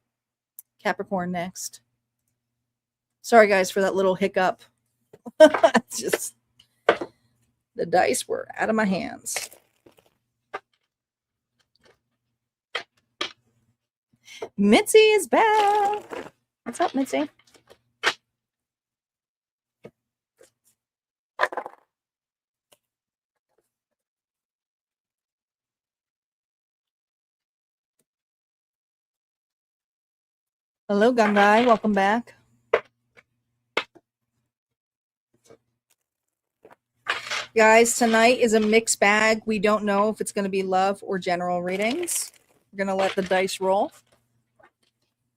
Speaker 1: Capricorn next. Sorry, guys, for that little hiccup. Just the dice were out of my hands. Mitzi is back. What's up, Mitzi? Hello, Gangai. Welcome back. Guys, tonight is a mixed bag. We don't know if it's going to be love or general readings. We're going to let the dice roll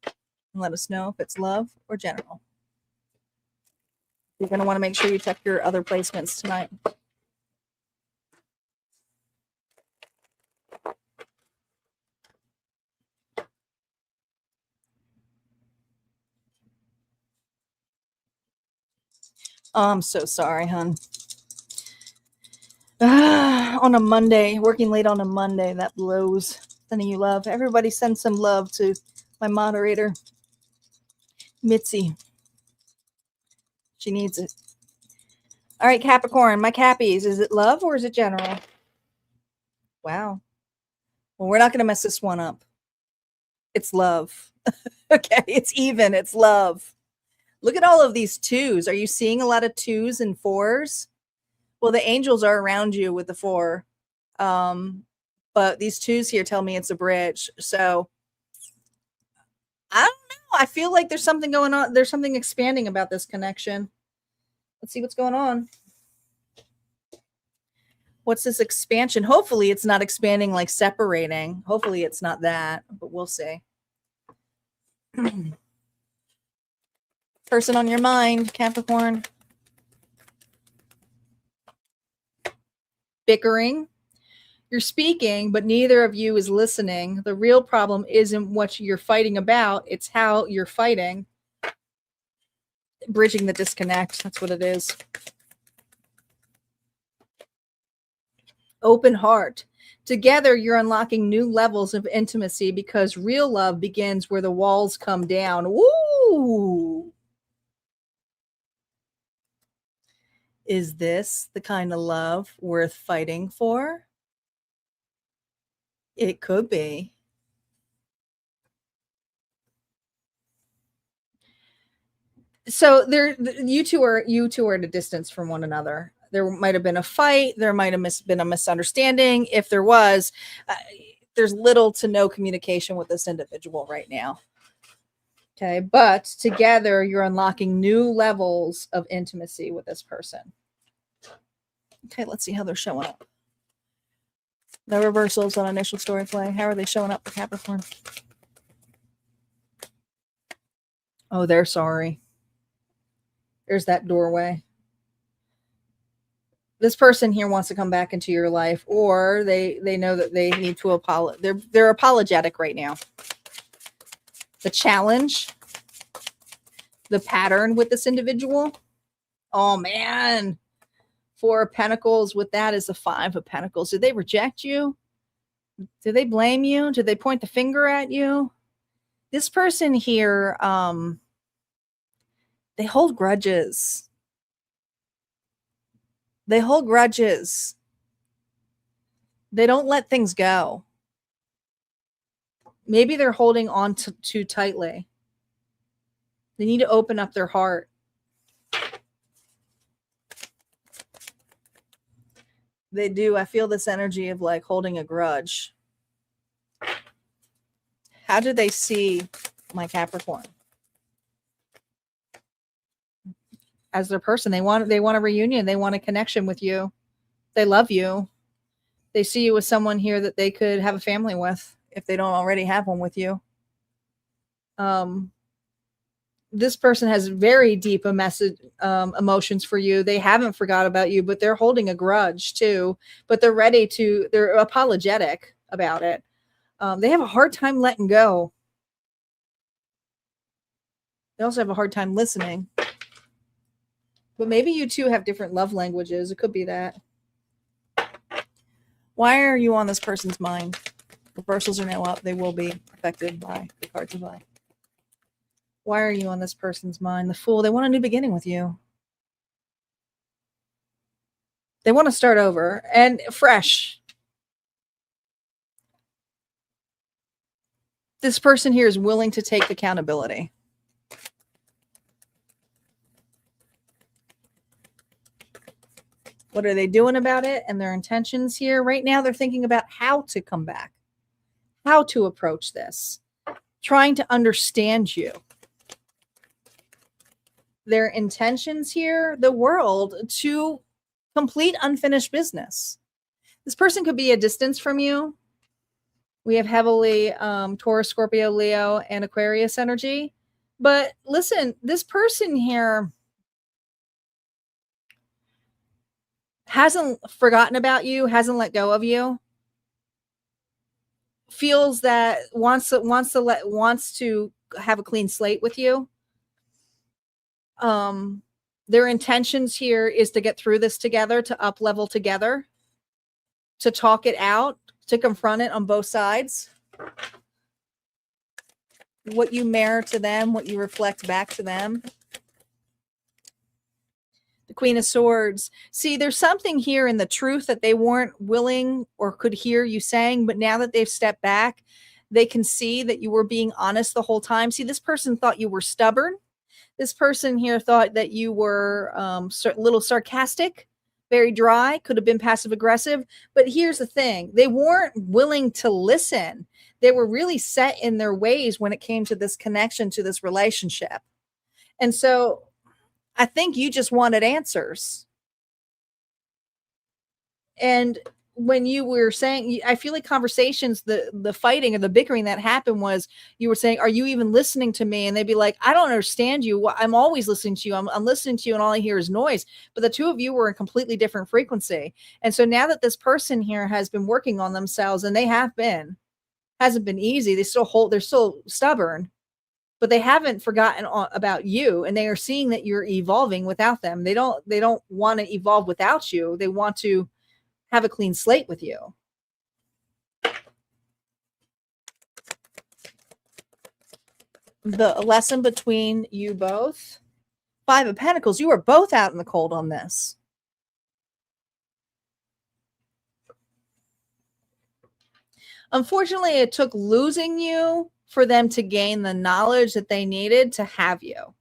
Speaker 1: and let us know if it's love or general. You're going to want to make sure you check your other placements tonight. Oh, I'm so sorry, hon. On a Monday, working late on a Monday, that blows. Sending you love. Everybody send some love to my moderator, Mitzi. She needs it. All right, Capricorn, my Cappies. Is it love or is it general? Wow. Well, we're not going to mess this one up. It's love. Okay, it's even. It's love. Look at all of these twos. Are you seeing a lot of twos and fours? Well, the angels are around you with the 4. But these twos here tell me it's a bridge. So I don't know. I feel like there's something going on. There's something expanding about this connection. Let's see what's going on. What's this expansion? Hopefully it's not expanding like separating. Hopefully it's not that, but we'll see. Person on your mind, Capricorn. Bickering. You're speaking, but neither of you is listening. The real problem isn't what you're fighting about. It's how you're fighting. Bridging the disconnect. That's what it is. Open heart. Together, you're unlocking new levels of intimacy because real love begins where the walls come down. Woo! Is this the kind of love worth fighting for? It could be. So you two are at a distance from one another. There might have been a fight. There might have been a misunderstanding. If there was, there's little to no communication with this individual right now. Okay, but together you're unlocking new levels of intimacy with this person. Okay, let's see how they're showing up. The reversals on initial story play. How are they showing up for Capricorn? Oh, they're sorry. There's that doorway. This person here wants to come back into your life, or they know that they need to apologize. They're apologetic right now. The challenge, the pattern with this individual. Oh man, 4 of Pentacles with that is the 5 of Pentacles. Did they reject you? Did they blame you? Did they point the finger at you? This person here, they hold grudges. They hold grudges. They don't let things go. Maybe they're holding on too tightly. They need to open up their heart. They do. I feel this energy of like holding a grudge. How do they see my Capricorn? As their person, they want a reunion. They want a connection with you. They love you. They see you as someone here that they could have a family with if they don't already have one with you. This person has very deep emotions for you. They haven't forgot about you, but they're holding a grudge too. But they're apologetic about it. They have a hard time letting go. They also have a hard time listening. But maybe you two have different love languages. It could be that. Why are you on this person's mind? Reversals are now up. They will be affected by the cards of life. Why are you on this person's mind? The Fool. They want a new beginning with you. They want to start over and fresh. This person here is willing to take accountability. What are they doing about it and their intentions here? Right now, they're thinking about how to come back, how to approach this, trying to understand you. Their intentions here, the world, to complete unfinished business. This person could be a distance from you. We have heavily Taurus, Scorpio, Leo, and Aquarius energy. But listen, this person here hasn't forgotten about you, hasn't let go of you, feels that wants to have a clean slate with you. Their intentions here is to get through this together, to up level together, to talk it out, to confront it on both sides. What you mirror to them, what you reflect back to them. The Queen of Swords. See, there's something here in the truth that they weren't willing or could hear you saying, but now that they've stepped back, they can see that you were being honest the whole time. See, this person thought you were stubborn. This person here thought that you were a little sarcastic, very dry, could have been passive aggressive. But here's the thing. They weren't willing to listen. They were really set in their ways when it came to this connection, to this relationship. And so I think you just wanted answers. And when you were saying, I feel like conversations, the fighting or the bickering that happened was you were saying, are you even listening to me? And they'd be like, I don't understand you. I'm always listening to you. I'm listening to you and all I hear is noise. But the two of you were in completely different frequency. And so now that this person here has been working on themselves, and they have been, hasn't been easy. They're still stubborn, but they haven't forgotten about you. And they are seeing that you're evolving without them. They don't want to evolve without you. They want to have a clean slate with you. The lesson between you both. Five of Pentacles. You are both out in the cold on this. Unfortunately, it took losing you for them to gain the knowledge that they needed to have you.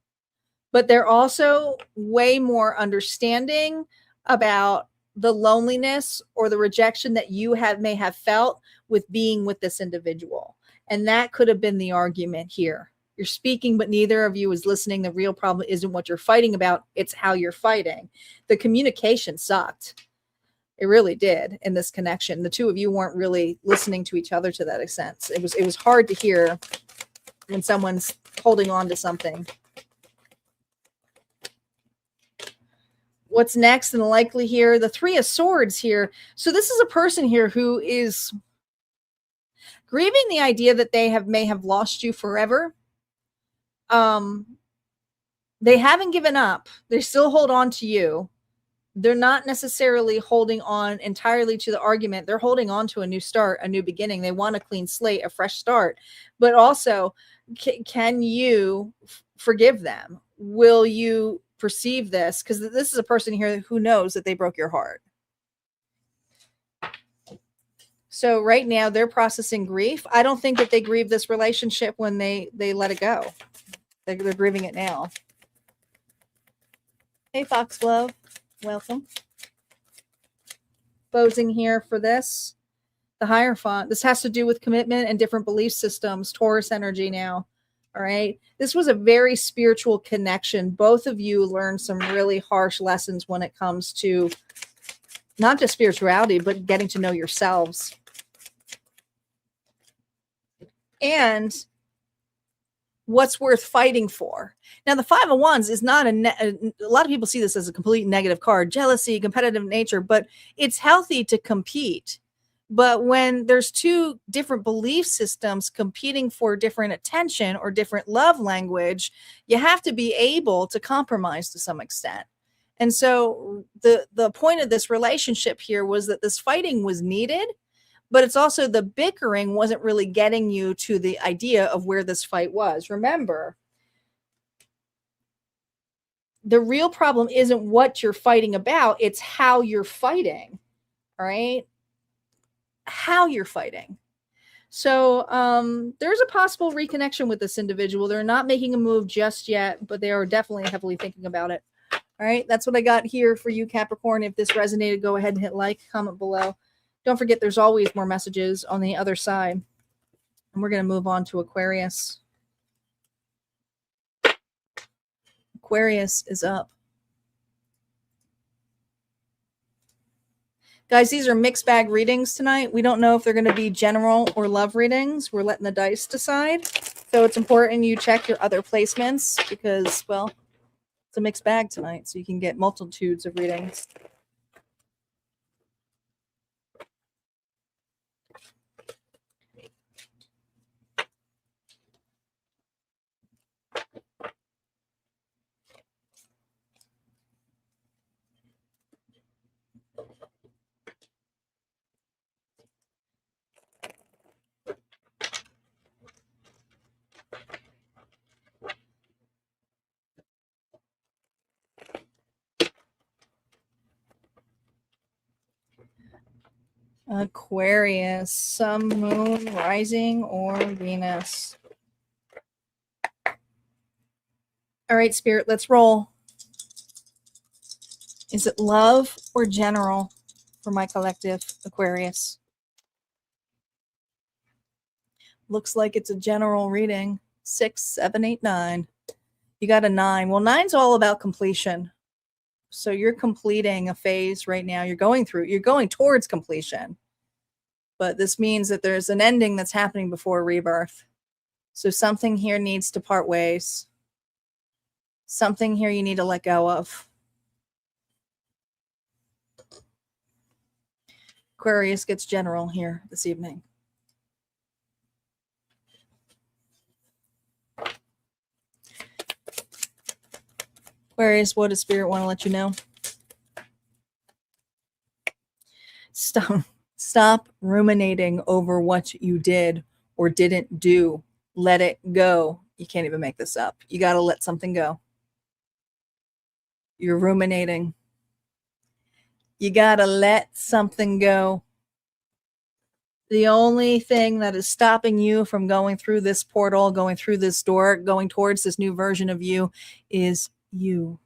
Speaker 1: But they're also way more understanding about the loneliness or the rejection that you may have felt with being with this individual. And that could have been the argument here. You're speaking, but neither of you is listening. The real problem isn't what you're fighting about. It's how you're fighting. The communication sucked. It really did in this connection. The two of you weren't really listening to each other to that extent. It was hard to hear when someone's holding on to something. What's next and likely here? The Three of Swords here. So this is a person here who is grieving the idea that they may have lost you forever. They haven't given up. They still hold on to you. They're not necessarily holding on entirely to the argument. They're holding on to a new start, a new beginning. They want a clean slate, a fresh start. But also, can you forgive them? Will you perceive this? Because this is a person here who knows that they broke your heart. So right now they're processing grief. I don't think that they grieve this relationship when they let it go. They're grieving it now. Hey, Fox Love, welcome. Posing here for this. The Hierophant. This has to do with commitment and different belief systems. Taurus energy now. All right. This was a very spiritual connection. Both of you learned some really harsh lessons when it comes to not just spirituality, but getting to know yourselves. And what's worth fighting for. Now, the Five of Wands is not a lot of people see this as a complete negative card, jealousy, competitive nature, but it's healthy to compete. But when there's two different belief systems competing for different attention or different love language, you have to be able to compromise to some extent. And so the point of this relationship here was that this fighting was needed, but it's also the bickering wasn't really getting you to the idea of where this fight was. Remember, the real problem isn't what you're fighting about, it's how you're fighting. All right? How you're fighting. So there's a possible reconnection with this individual. They're not making a move just yet, but they are definitely heavily thinking about it. All right, that's what I got here for you, Capricorn. If this resonated, go ahead and hit like, comment below. Don't forget, there's always more messages on the other side. And we're going to move on to Aquarius. Aquarius is up. Guys, these are mixed bag readings tonight. We don't know if they're going to be general or love readings. We're letting the dice decide. So it's important you check your other placements because, well, it's a mixed bag tonight. So you can get multitudes of readings. Aquarius, sun, moon, rising, or Venus. All right, Spirit, let's roll. Is it love or general for my collective Aquarius? Looks like it's a general reading. 6, 7, 8, 9. You got a 9. Well, 9's all about completion. So you're completing a phase right now. You're going towards completion. But this means that there's an ending that's happening before rebirth. So something here needs to part ways. Something here you need to let go of. Aquarius gets general here this evening. Aquarius, what does Spirit want to let you know? Stop ruminating over what you did or didn't do. Let it go. You can't even make this up. You got to let something go. You're ruminating. You got to let something go. The only thing that is stopping you from going through this portal, going through this door, going towards this new version of you is you.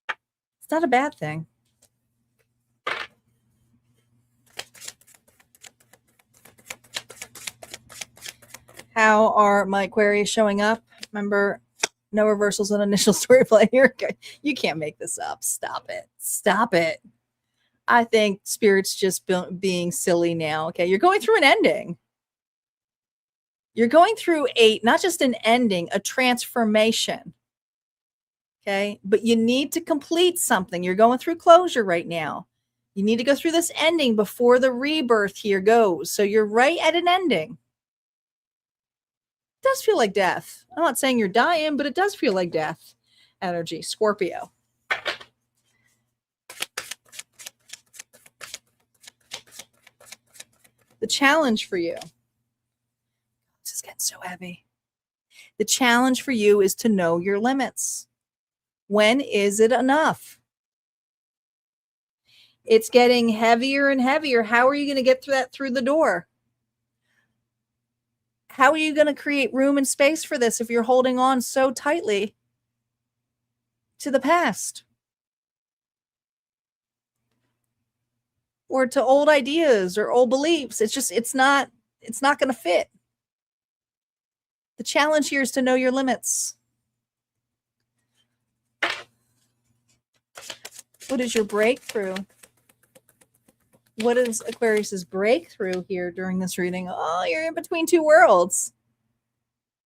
Speaker 1: It's not a bad thing. How are my Aquarius showing up? Remember, no reversals on initial story play here. You can't make this up. Stop it. Stop it. I think Spirit's just being silly now. Okay, you're going through an ending. You're going through not just an ending, a transformation. Okay, but you need to complete something. You're going through closure right now. You need to go through this ending before the rebirth here goes. So you're right at an ending. It does feel like death. I'm not saying you're dying, but it does feel like death energy. Scorpio. The challenge for you. This is getting so heavy. The challenge for you is to know your limits. When is it enough? It's getting heavier and heavier. How are you going to get through the door? How are you going to create room and space for this if you're holding on so tightly to the past? Or to old ideas or old beliefs? It's not going to fit. The challenge here is to know your limits. What is your breakthrough? What is Aquarius's breakthrough here during this reading? Oh, you're in between two worlds.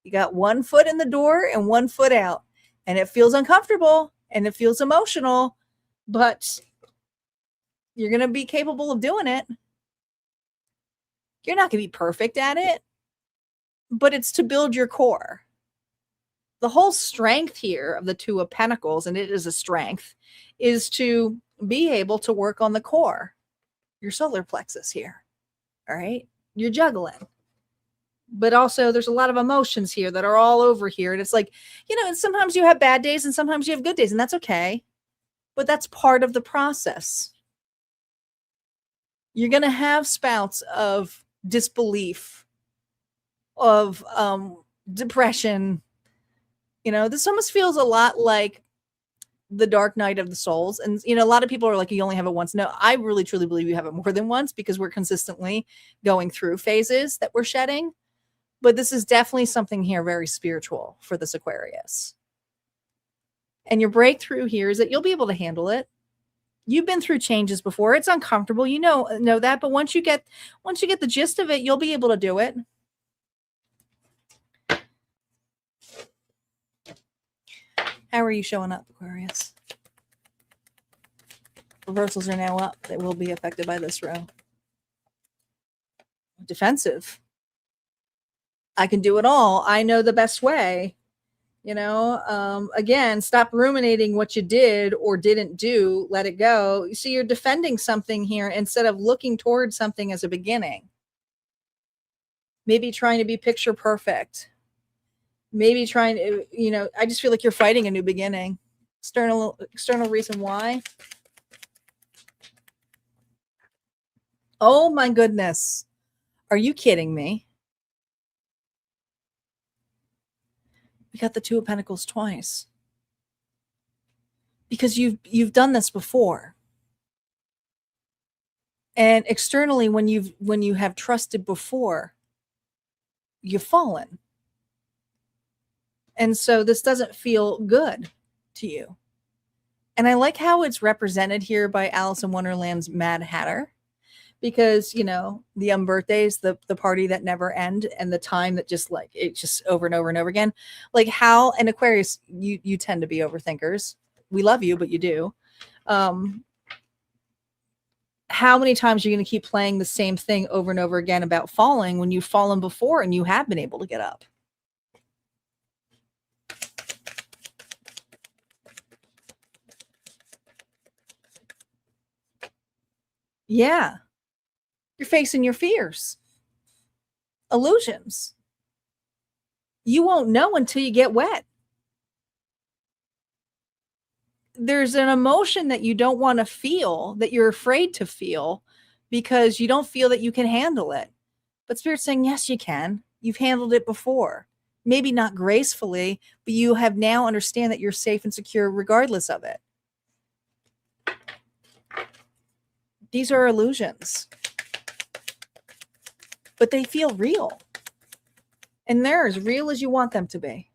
Speaker 1: You got one foot in the door and one foot out. And it feels uncomfortable and it feels emotional, but you're going to be capable of doing it. You're not going to be perfect at it, but it's to build your core. The whole strength here of the Two of Pentacles, and it is a strength, is to be able to work on the core, your solar plexus here. All right. You're juggling. But also there's a lot of emotions here that are all over here. And it's like, and sometimes you have bad days and sometimes you have good days, and that's okay. But that's part of the process. You're going to have spouts of disbelief, of depression. This almost feels a lot like the dark night of the souls. And, you know, a lot of people are like, you only have it once. No, I really, truly believe you have it more than once because we're consistently going through phases that we're shedding. But this is definitely something here very spiritual for this Aquarius. And your breakthrough here is that you'll be able to handle it. You've been through changes before. It's uncomfortable. You know that. But once you get the gist of it, you'll be able to do it. How are you showing up, Aquarius? Reversals are now up. They will be affected by this row. Defensive. I can do it all. I know the best way. You know, again, stop ruminating what you did or didn't do. Let it go. You see, you're defending something here instead of looking towards something as a beginning. Maybe trying to be picture perfect. Maybe trying to, you know, I just feel like you're fighting a new beginning. External reason why. Oh my goodness. Are you kidding me? We got the Two of Pentacles twice. Because you've done this before. And externally, when you have trusted before, you've fallen. And so this doesn't feel good to you. And I like how it's represented here by Alice in Wonderland's Mad Hatter. Because, you know, the birthdays, the party that never end, and the time that just like, it just over and over and over again. Like how, and Aquarius, you tend to be overthinkers. We love you, but you do. How many times are you going to keep playing the same thing over and over again about falling when you've fallen before and you have been able to get up? Yeah. You're facing your fears. Illusions. You won't know until you get wet. There's an emotion that you don't want to feel, that you're afraid to feel, because you don't feel that you can handle it. But Spirit's saying, yes, you can. You've handled it before. Maybe not gracefully, but you have now understand that you're safe and secure regardless of it. These are illusions. But they feel real. And they're as real as you want them to be.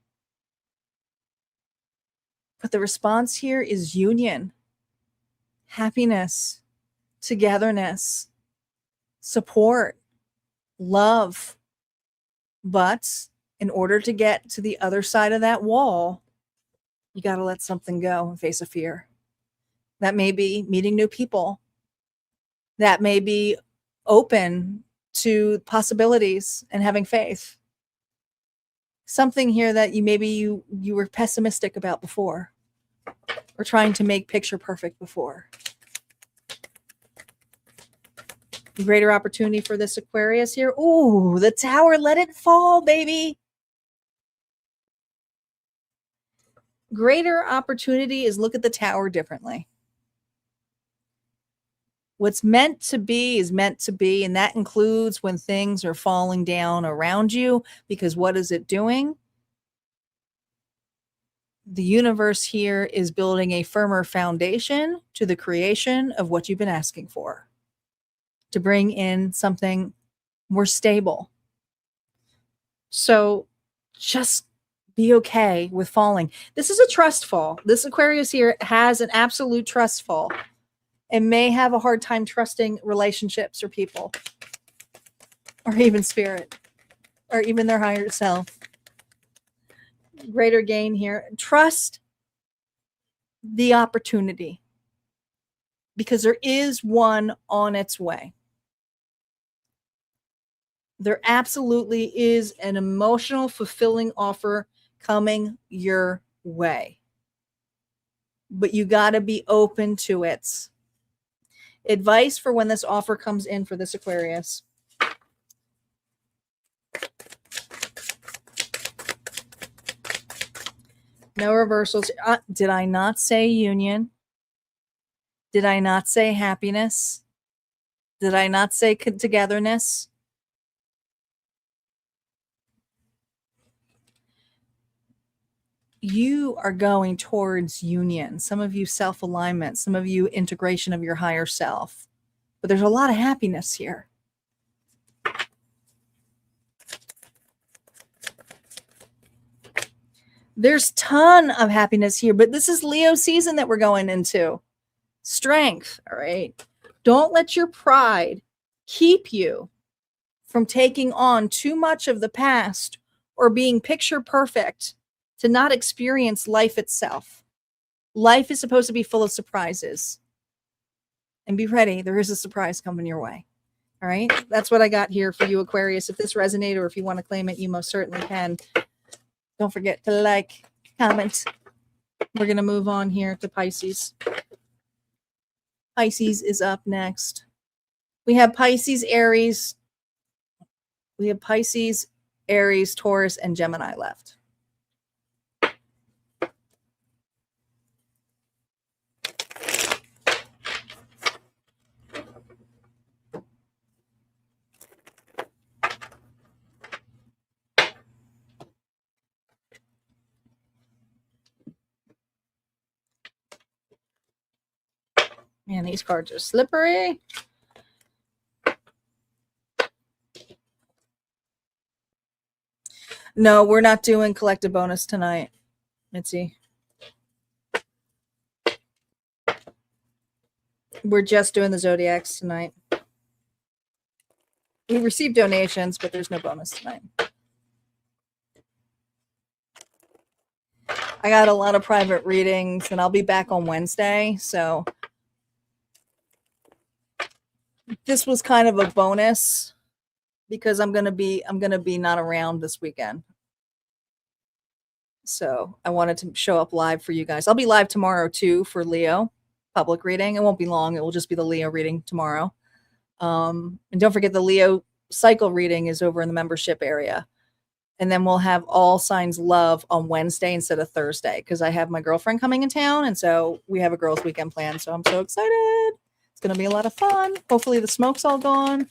Speaker 1: But the response here is union, happiness, togetherness, support, love. But in order to get to the other side of that wall, you got to let something go and face a fear. That may be meeting new people. That may be open to possibilities and having faith. Something here that you were pessimistic about before, or trying to make picture perfect before. Greater opportunity for this Aquarius here. Ooh, the Tower, let it fall, baby. Greater opportunity is look at the Tower differently. What's meant to be is meant to be, and that includes when things are falling down around you, because what is it doing? The universe here is building a firmer foundation to the creation of what you've been asking for, to bring in something more stable. So just be okay with falling. This is a trust fall. This Aquarius here has an absolute trust fall. And may have a hard time trusting relationships or people, or even spirit, or even their higher self. Greater gain here. Trust the opportunity, because there is one on its way. There absolutely is an emotional, fulfilling offer coming your way. But you got to be open to it. Advice for when this offer comes in for this Aquarius. No reversals. Did I not say union? Did I not say happiness? Did I not say togetherness? you are going towards union. Some of you self-alignment, some of you integration of your higher self. But there's a lot of happiness here. There's ton of happiness here, but this is Leo season that we're going into. Strength, all right? Don't let your pride keep you from taking on too much of the past or being picture perfect to not experience life itself. Life is supposed to be full of surprises. And be ready, there is a surprise coming your way. All right? That's what I got here for you, Aquarius. If this resonated or if you want to claim it, you most certainly can. Don't forget to like, comment. We're going to move on here to Pisces. Pisces is up next. We have Pisces, Aries. We have Pisces, Aries, Taurus, and Gemini left. Man, these cards are slippery. No, we're not doing collective bonus tonight, Mitzi. We're just doing the zodiacs tonight. We received donations, but there's no bonus tonight. I got a lot of private readings, and I'll be back on Wednesday, so this was kind of a bonus because I'm gonna be not around this weekend. So I wanted to show up live for you guys. I'll be live tomorrow too for Leo public reading. It won't be long. It will just be the Leo reading tomorrow. And don't forget the Leo cycle reading is over in the membership area. And then we'll have all signs love on Wednesday instead of Thursday because I have my girlfriend coming in town. And so we have a girls' weekend plan. So I'm so excited. It's going to be a lot of fun. Hopefully the smoke's all gone.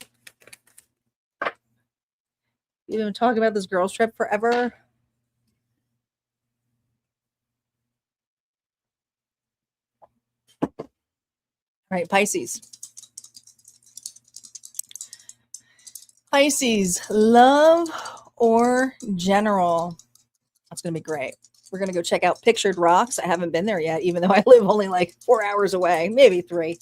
Speaker 1: We've been talking about this girls' trip forever. All right, Pisces. Pisces, love or general? That's going to be great. We're going to go check out Pictured Rocks. I haven't been there yet, even though I live only like 4 hours away, maybe 3.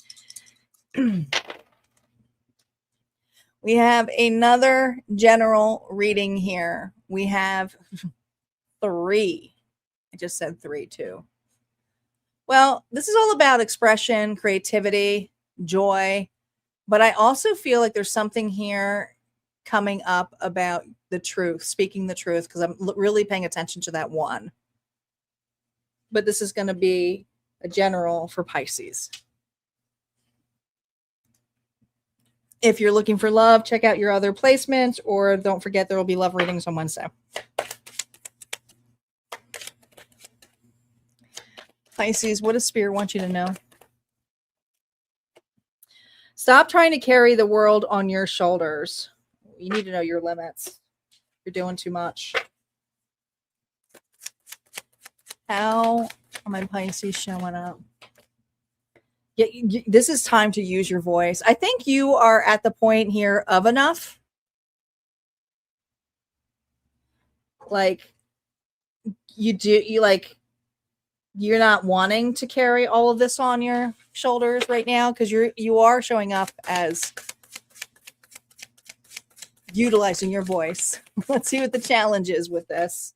Speaker 1: We have another general reading here. We have 3. I just said 3 too. Well, this is all about expression, creativity, joy, but I also feel like there's something here coming up about the truth, speaking the truth, because I'm really paying attention to that one. But this is going to be a general for Pisces. If you're looking for love, check out your other placements, or don't forget there will be love readings on Wednesday. Pisces, what does Spirit want you to know? Stop trying to carry the world on your shoulders. You need to know your limits. You're doing too much. How are my Pisces showing up? Yeah, this is time to use your voice. I think you are at the point here of enough. Like you're not wanting to carry all of this on your shoulders right now because you are showing up as utilizing your voice. Let's see what the challenge is with this.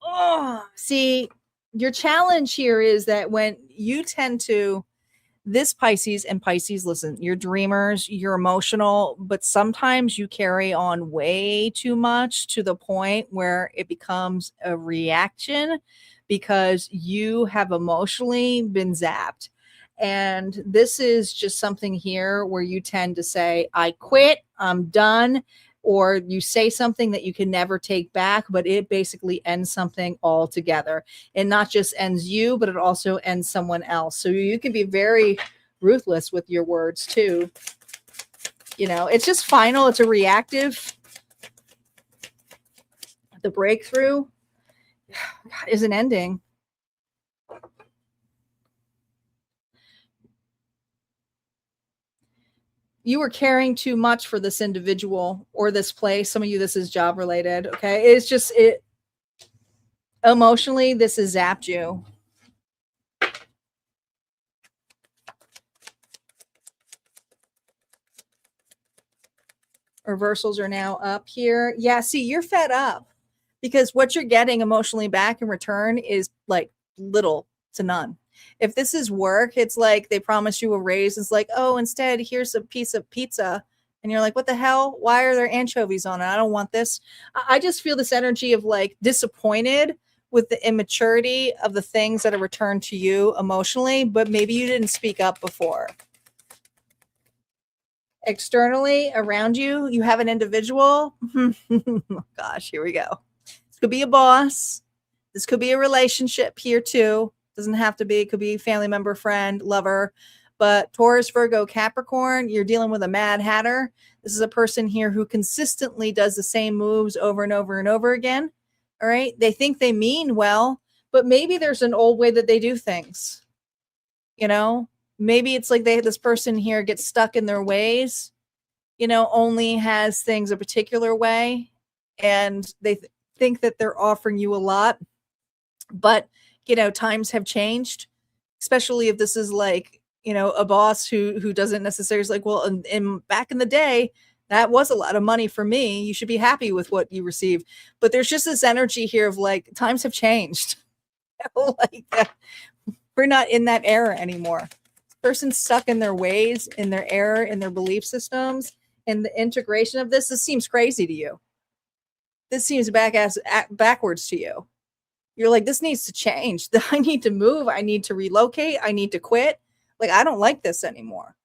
Speaker 1: Oh, see, your challenge here is that when you tend to this Pisces, and Pisces, listen, you're dreamers, you're emotional, but sometimes you carry on way too much to the point where it becomes a reaction because you have emotionally been zapped. And this is just something here where you tend to say, I quit, I'm done. Or you say something that you can never take back, but it basically ends something altogether. It not just ends you, but it also ends someone else. So you can be very ruthless with your words too. You know, it's just final. It's a reactive. The breakthrough isn't ending. You were caring too much for this individual or this place. Some of you, this is job related. Okay. It's just, emotionally, this has zapped you. Reversals are now up here. Yeah. See, you're fed up because what you're getting emotionally back in return is like little to none. If this is work, it's like they promise you a raise. It's like, oh, instead, here's a piece of pizza. And you're like, what the hell? Why are there anchovies on it? I don't want this. I just feel this energy of like disappointed with the immaturity of the things that are returned to you emotionally, but maybe you didn't speak up before. Externally around you, you have an individual. Gosh, here we go. This could be a boss. This could be a relationship here too. Doesn't have to be. It could be family member, friend, lover. But Taurus, Virgo, Capricorn, you're dealing with a mad hatter. This is a person here who consistently does the same moves over and over and over again. All right. They think they mean well, but maybe there's an old way that they do things. You know, maybe it's like this person here gets stuck in their ways, you know, only has things a particular way. And they think that they're offering you a lot. But, you know, times have changed, especially if this is like, you know, a boss who doesn't necessarily like, well, in back in the day, that was a lot of money for me. You should be happy with what you receive. But there's just this energy here of like, times have changed. Like, we're not in that era anymore. This person's stuck in their ways, in their error, in their belief systems, and the integration of this seems crazy to you. This seems backwards to you. You're like, this needs to change. I need to move. I need to relocate. I need to quit. Like, I don't like this anymore.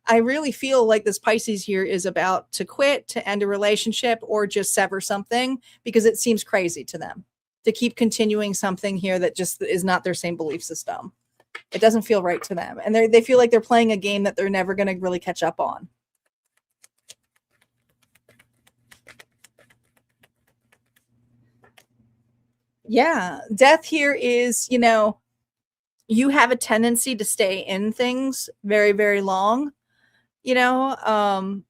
Speaker 1: I really feel like this Pisces here is about to quit, to end a relationship, or just sever something because it seems crazy to them to keep continuing something here that just is not their same belief system. It doesn't feel right to them. And they feel like they're playing a game that they're never going to really catch up on. Yeah, death here is, you know, you have a tendency to stay in things very, very long, you know,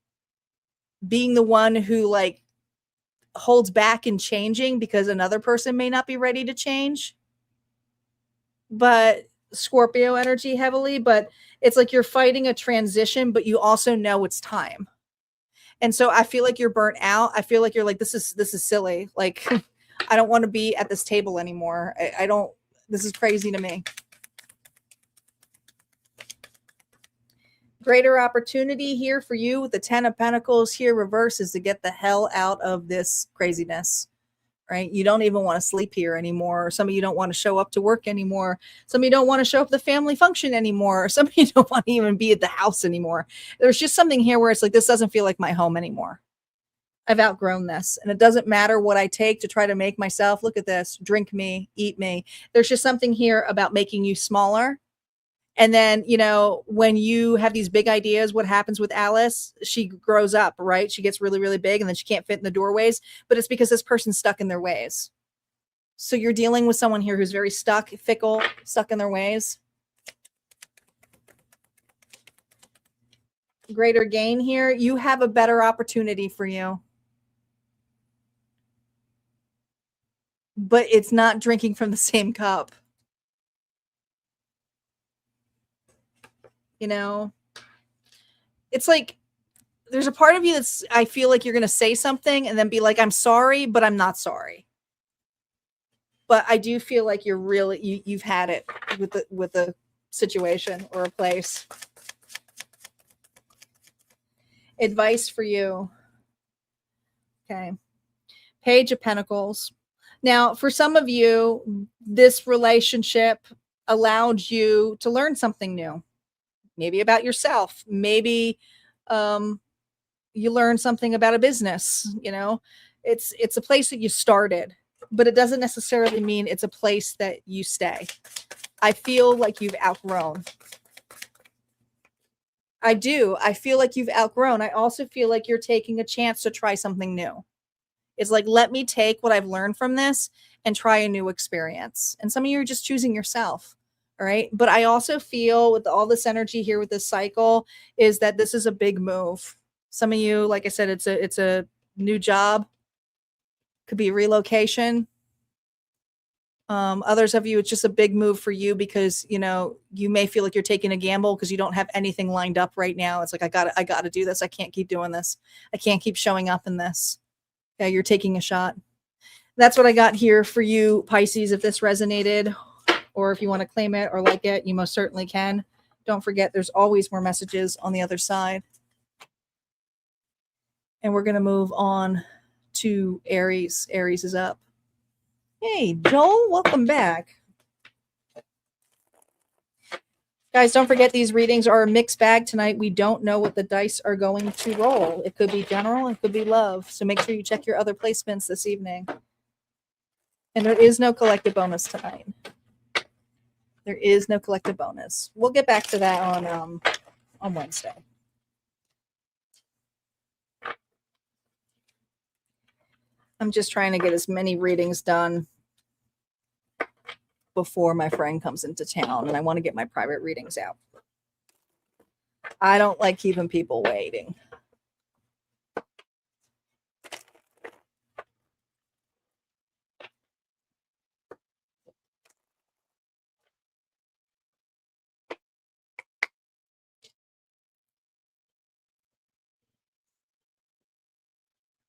Speaker 1: being the one who like holds back in changing because another person may not be ready to change. But Scorpio energy heavily, but it's like you're fighting a transition, but you also know it's time. And so I feel like you're burnt out. I feel like you're like, this is silly. Like, I don't want to be at this table anymore. I don't, this is crazy to me. Greater opportunity here for you with the 10 of Pentacles here reverse is to get the hell out of this craziness, right? You don't even want to sleep here anymore. Some of you don't want to show up to work anymore. Some of you don't want to show up to the family function anymore. Some of you don't want to even be at the house anymore. There's just something here where it's like, this doesn't feel like my home anymore. I've outgrown this. And it doesn't matter what I take to try to make myself, look at this, drink me, eat me. There's just something here about making you smaller. And then, you know, when you have these big ideas, what happens with Alice? She grows up, right? She gets really, really big and then she can't fit in the doorways, but it's because this person's stuck in their ways. So you're dealing with someone here who's very stuck, fickle, stuck in their ways. Greater gain here. You have a better opportunity for you. But it's not drinking from the same cup. You know, it's like there's a part of you that's, I feel like you're going to say something and then be like, I'm sorry, but I'm not sorry. But I do feel like you're really, you've had it with the situation or a place. Advice for you. Okay. Page of Pentacles. Now, for some of you, this relationship allowed you to learn something new. Maybe about yourself. Maybe you learn something about a business. You know, it's a place that you started, but it doesn't necessarily mean it's a place that you stay. I feel like you've outgrown. I do. I feel like you've outgrown. I also feel like you're taking a chance to try something new. It's like, let me take what I've learned from this and try a new experience. And some of you are just choosing yourself. All right. But I also feel with all this energy here with this cycle is that this is a big move. Some of you, like I said, it's a new job, could be relocation. Others of you, it's just a big move for you because, you know, you may feel like you're taking a gamble because you don't have anything lined up right now. It's like, I got to do this. I can't keep doing this. I can't keep showing up in this. Yeah, you're taking a shot. That's what I got here for you, Pisces. If this resonated, or if you want to claim it or like it, you most certainly can. Don't forget, there's always more messages on the other side. And we're going to move on to Aries. Aries is up. Hey, Joel, welcome back. Guys, don't forget these readings are a mixed bag tonight. We don't know what the dice are going to roll. It could be general, it could be love. So make sure you check your other placements this evening. And there is no collective bonus tonight. There is no collective bonus. We'll get back to that on Wednesday. I'm just trying to get as many readings done before my friend comes into town, and I want to get my private readings out. I don't like keeping people waiting.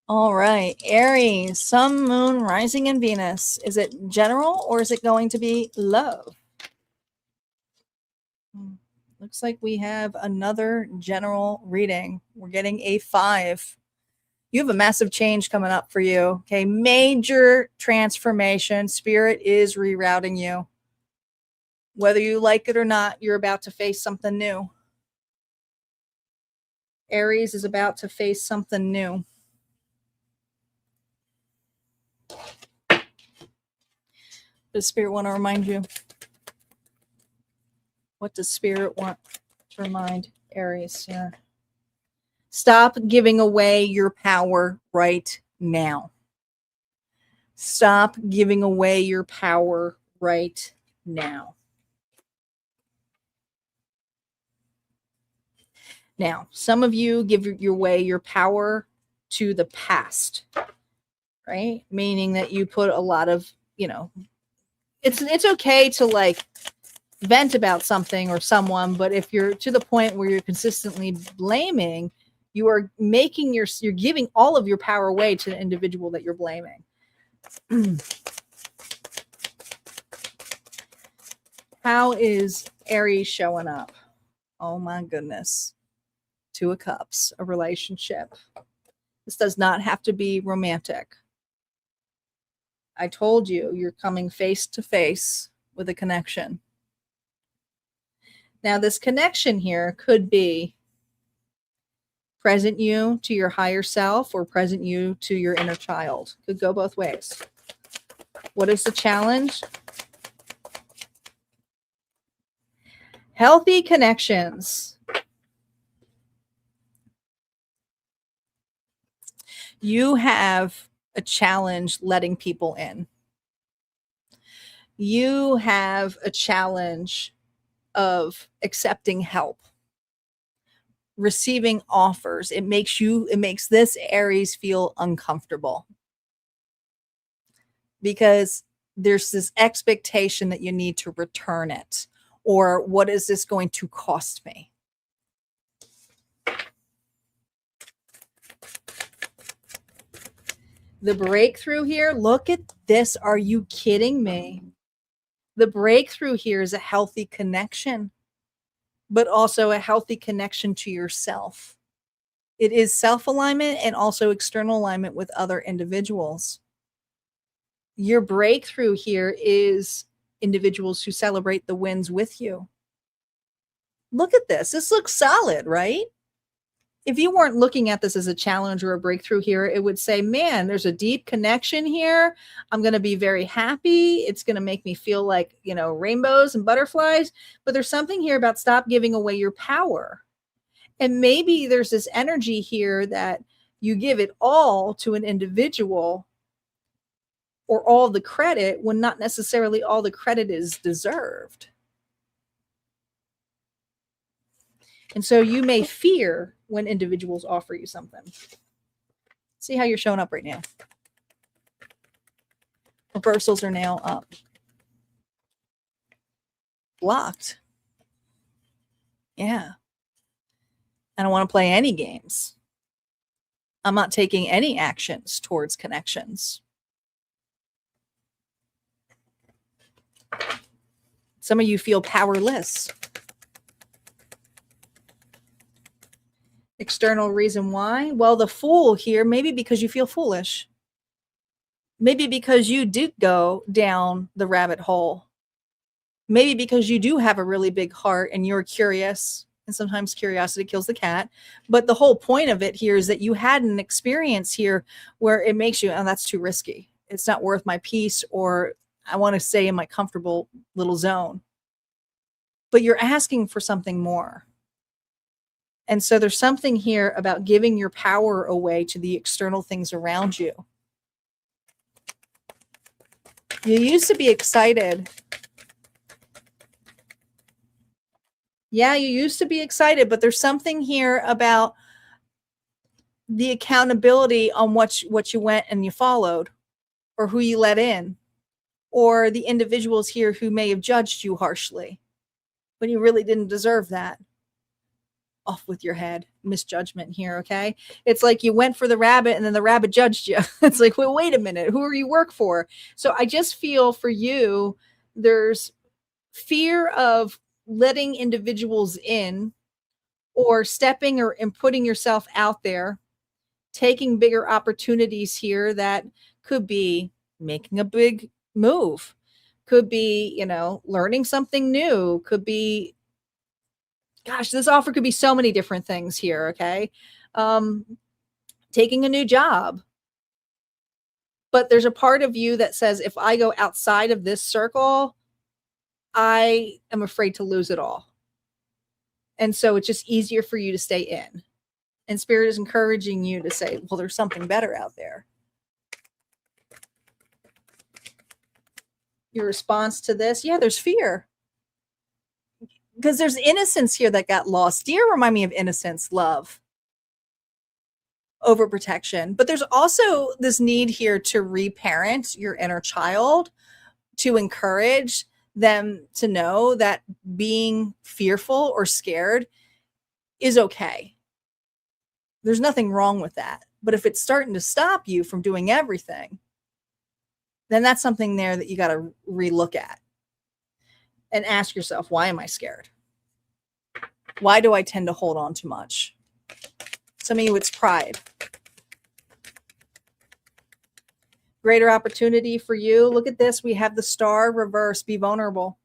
Speaker 1: All right, Aries, Sun, Moon, Rising, and Venus. Is it general or is it going to be love? Looks like we have another general reading. We're getting a 5. You have a massive change coming up for you. Okay, major transformation. Spirit is rerouting you. Whether you like it or not, you're about to face something new. Aries is about to face something new. Does Spirit want to remind you? What does Spirit want to remind Aries? Yeah. Stop giving away your power right now. Stop giving away your power right now. Now, some of you give your power to the past, right? Meaning that you put a lot of, you know, it's okay to like vent about something or someone, but if you're to the point where you're consistently blaming, you are making you're giving all of your power away to the individual that you're blaming. How is Aries showing up? Oh my goodness. 2 of Cups, a relationship. This does not have to be romantic. I told you, you're coming face to face with a connection. Now, this connection here could be present you to your higher self or present you to your inner child. Could go both ways. What is the challenge? Healthy connections. You have a challenge letting people in. You have a challenge of accepting help, receiving offers. It makes this Aries feel uncomfortable because there's this expectation that you need to return it, or what is this going to cost me? The breakthrough here, look at this. Are you kidding me? The breakthrough here is a healthy connection, but also a healthy connection to yourself. It is self-alignment and also external alignment with other individuals. Your breakthrough here is individuals who celebrate the wins with you. Look at this. This looks solid, right? If you weren't looking at this as a challenge or a breakthrough here, it would say, man, there's a deep connection here. I'm going to be very happy. It's going to make me feel like, you know, rainbows and butterflies. But there's something here about stop giving away your power. And maybe there's this energy here that you give it all to an individual or all the credit when not necessarily all the credit is deserved. And so you may fear when individuals offer you something. See how you're showing up right now. Reversals are now up. Blocked. Yeah. I don't want to play any games. I'm not taking any actions towards connections. Some of you feel powerless. External reason why? Well, the Fool here, maybe because you feel foolish. Maybe because you did go down the rabbit hole. Maybe because you do have a really big heart and you're curious. And sometimes curiosity kills the cat. But the whole point of it here is that you had an experience here where it makes you, oh, that's too risky. It's not worth my peace, or I want to stay in my comfortable little zone. But you're asking for something more. And so there's something here about giving your power away to the external things around you. You used to be excited. Yeah, you used to be excited, but there's something here about the accountability on what you went and you followed, or who you let in, or the individuals here who may have judged you harshly when you really didn't deserve that. Off with your head. Misjudgment here, okay? It's like you went for the rabbit and then the rabbit judged you. It's like, well, wait a minute. Who are you work for? So I just feel for you, there's fear of letting individuals in, or stepping or and putting yourself out there, taking bigger opportunities here that could be making a big move, could be, learning something new, could be, gosh, this offer could be so many different things here, okay? Taking a new job. But there's a part of you that says, if I go outside of this circle, I am afraid to lose it all. And so it's just easier for you to stay in. And Spirit is encouraging you to say, well, there's something better out there. Your response to this, yeah, there's fear. Because there's innocence here that got lost. Deer remind me of innocence, love, overprotection. But there's also this need here to reparent your inner child, to encourage them to know that being fearful or scared is okay. There's nothing wrong with that. But if it's starting to stop you from doing everything, then that's something there that you got to relook at and ask yourself, why am I scared? Why do I tend to hold on too much? Some of you, it's pride. Greater opportunity for you. Look at this. We have the Star reverse. Be vulnerable.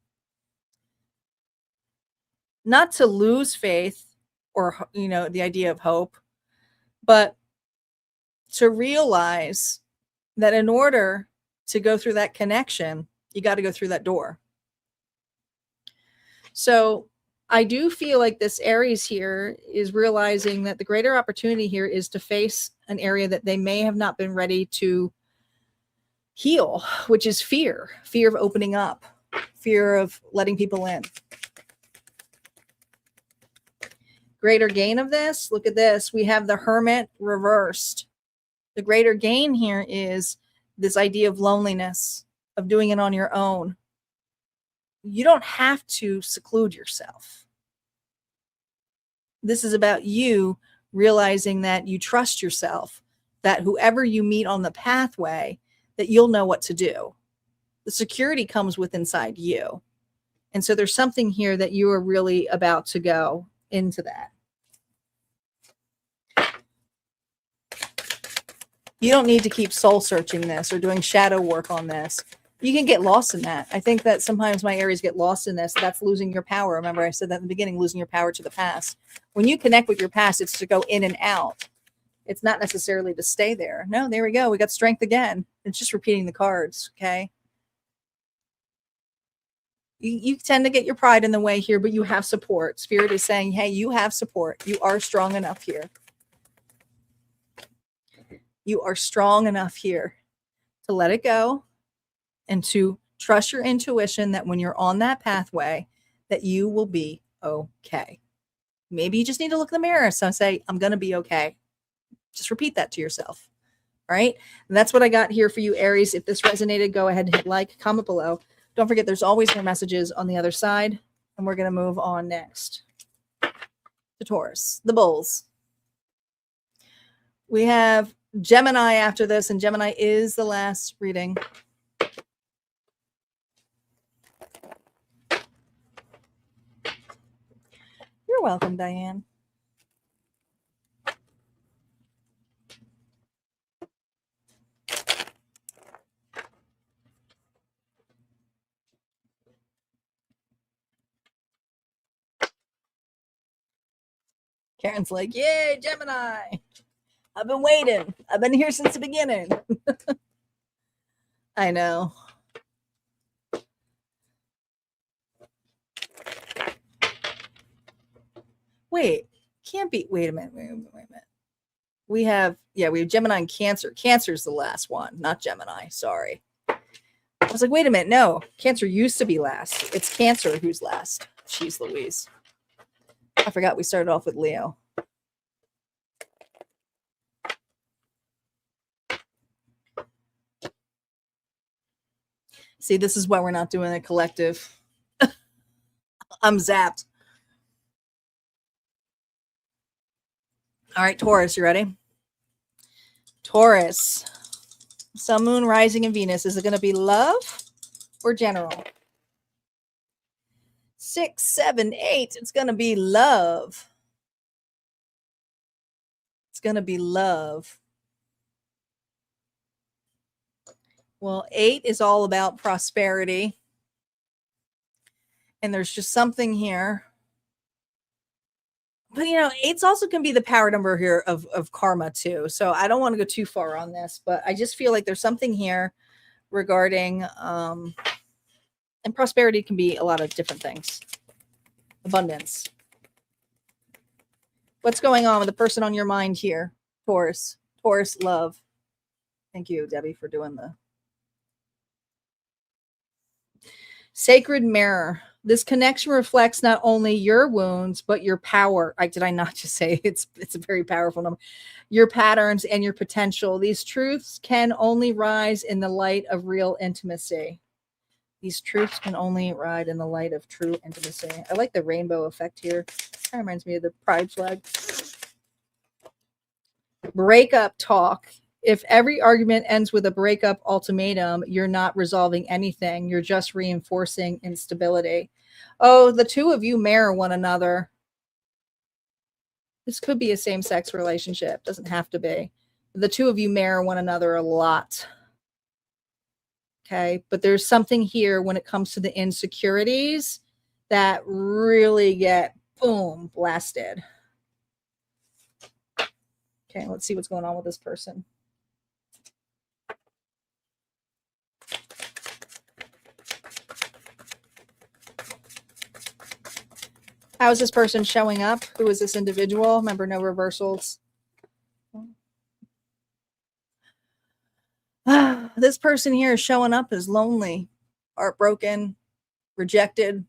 Speaker 1: Not to lose faith or, the idea of hope, but to realize that in order to go through that connection, you got to go through that door. So I do feel like this Aries here is realizing that the greater opportunity here is to face an area that they may have not been ready to heal, which is fear of opening up, fear of letting people in. Greater gain of this, look at this. We have the Hermit reversed. The greater gain here is this idea of loneliness, of doing it on your own. You don't have to seclude yourself. This is about you realizing that you trust yourself, that whoever you meet on the pathway, that you'll know what to do. The security comes with inside you. And so there's something here that you are really about to go into that. You don't need to keep soul searching this or doing shadow work on this. You can get lost in that. I think that sometimes my Aries get lost in this. That's losing your power. Remember, I said that in the beginning, losing your power to the past. When you connect with your past, it's to go in and out. It's not necessarily to stay there. No, there we go. We got strength again. It's just repeating the cards, okay? You tend to get your pride in the way here, but you have support. Spirit is saying, hey, you have support. You are strong enough here. You are strong enough here to let it go and to trust your intuition that when you're on that pathway, that you will be okay. Maybe you just need to look in the mirror. So say, I'm going to be okay. Just repeat that to yourself. All right. And that's what I got here for you, Aries. If this resonated, go ahead and hit like, comment below. Don't forget, there's always more messages on the other side. And we're going to move on next to Taurus, the bulls. We have Gemini after this, and Gemini is the last reading. You're welcome, Diane. Karen's like, yay, Gemini. I've been waiting. I've been here since the beginning. I know. Wait, can't be. Wait a minute. We have Gemini and Cancer. Cancer's the last one, not Gemini. Sorry. I was like, wait a minute. No, Cancer used to be last. It's Cancer who's last. Jeez Louise. I forgot we started off with Leo. See, this is why we're not doing a collective. I'm zapped. All right, Taurus, you ready? Taurus. Sun, Moon, Rising, and Venus. Is it going to be love or general? 6, 7, 8. It's going to be love. It's going to be love. Well, 8 is all about prosperity. And there's just something here. But, you know, 8's also can be the power number here of karma, too. So I don't want to go too far on this, but I just feel like there's something here regarding, and prosperity can be a lot of different things. Abundance. What's going on with the person on your mind here? Taurus. Taurus love. Thank you, Debbie, for doing the sacred mirror. This connection reflects not only your wounds, but your power. Did I not just say it's a very powerful number? Your patterns and your potential. These truths can only rise in the light of real intimacy. These truths can only ride in the light of true intimacy. I like the rainbow effect here. Kind of reminds me of the pride flag. Breakup talk. If every argument ends with a breakup ultimatum, you're not resolving anything. You're just reinforcing instability. Oh, the two of you mirror one another. This could be a same-sex relationship. Doesn't have to be. The two of you mirror one another a lot. Okay, but there's something here when it comes to the insecurities that really get, boom, blasted. Okay, let's see what's going on with this person. How is this person showing up? Who is this individual? Remember, no reversals. This person here is showing up as lonely, heartbroken, rejected.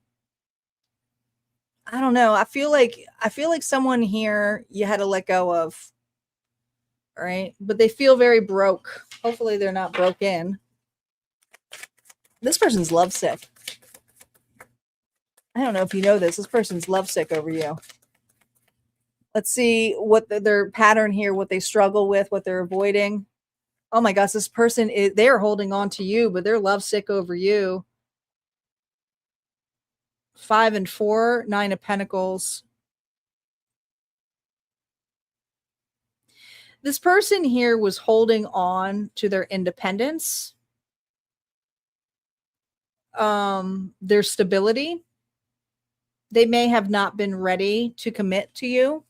Speaker 1: I don't know. I feel like someone here you had to let go of. All right. But they feel very broke. Hopefully they're not broken. This person's lovesick. I don't know if you know this. This person's lovesick over you. Let's see what their pattern here, what they struggle with, what they're avoiding. Oh my gosh, this person they're holding on to you, but they're lovesick over you. 5 and 4, 9 of Pentacles. This person here was holding on to their independence, their stability. They may have not been ready to commit to you.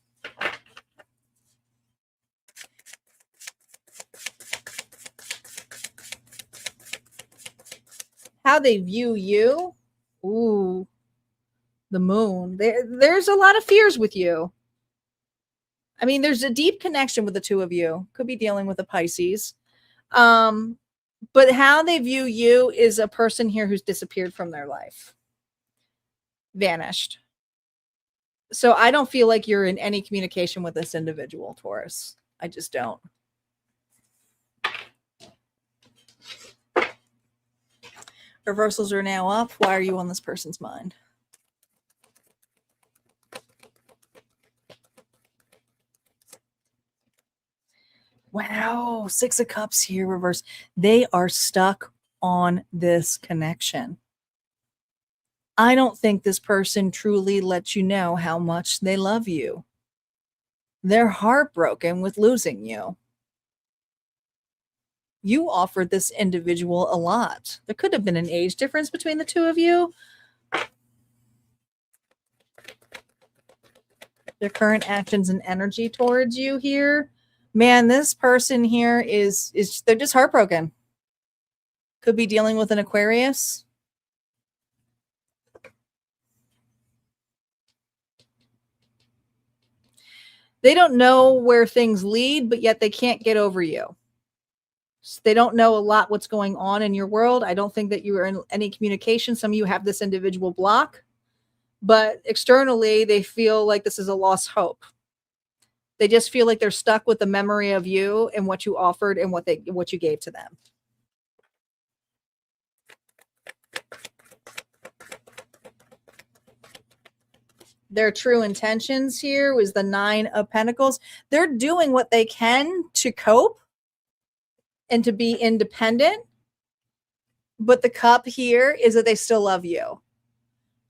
Speaker 1: How they view you. Ooh, the moon. There's a lot of fears with you. I mean, there's a deep connection with the two of you. Could be dealing with a Pisces. But how they view you is a person here who's disappeared from their life, vanished. So I don't feel like you're in any communication with this individual, Taurus. I just don't. Reversals are now up. Why are you on this person's mind? Wow, Six of Cups here, reverse. They are stuck on this connection. I don't think this person truly lets you know how much they love you. They're heartbroken with losing you. You offered this individual a lot. There could have been an age difference between the two of you. Their current actions and energy towards you here. Man, this person here is they're just heartbroken. Could be dealing with an Aquarius. They don't know where things lead, but yet they can't get over you. So they don't know a lot what's going on in your world. I don't think that you are in any communication. Some of you have this individual block, but externally they feel like this is a lost hope. They just feel like they're stuck with the memory of you and what you offered and what you gave to them. Their true intentions here was the Nine of Pentacles. They're doing what they can to cope and to be independent. But the Cup here is that they still love you.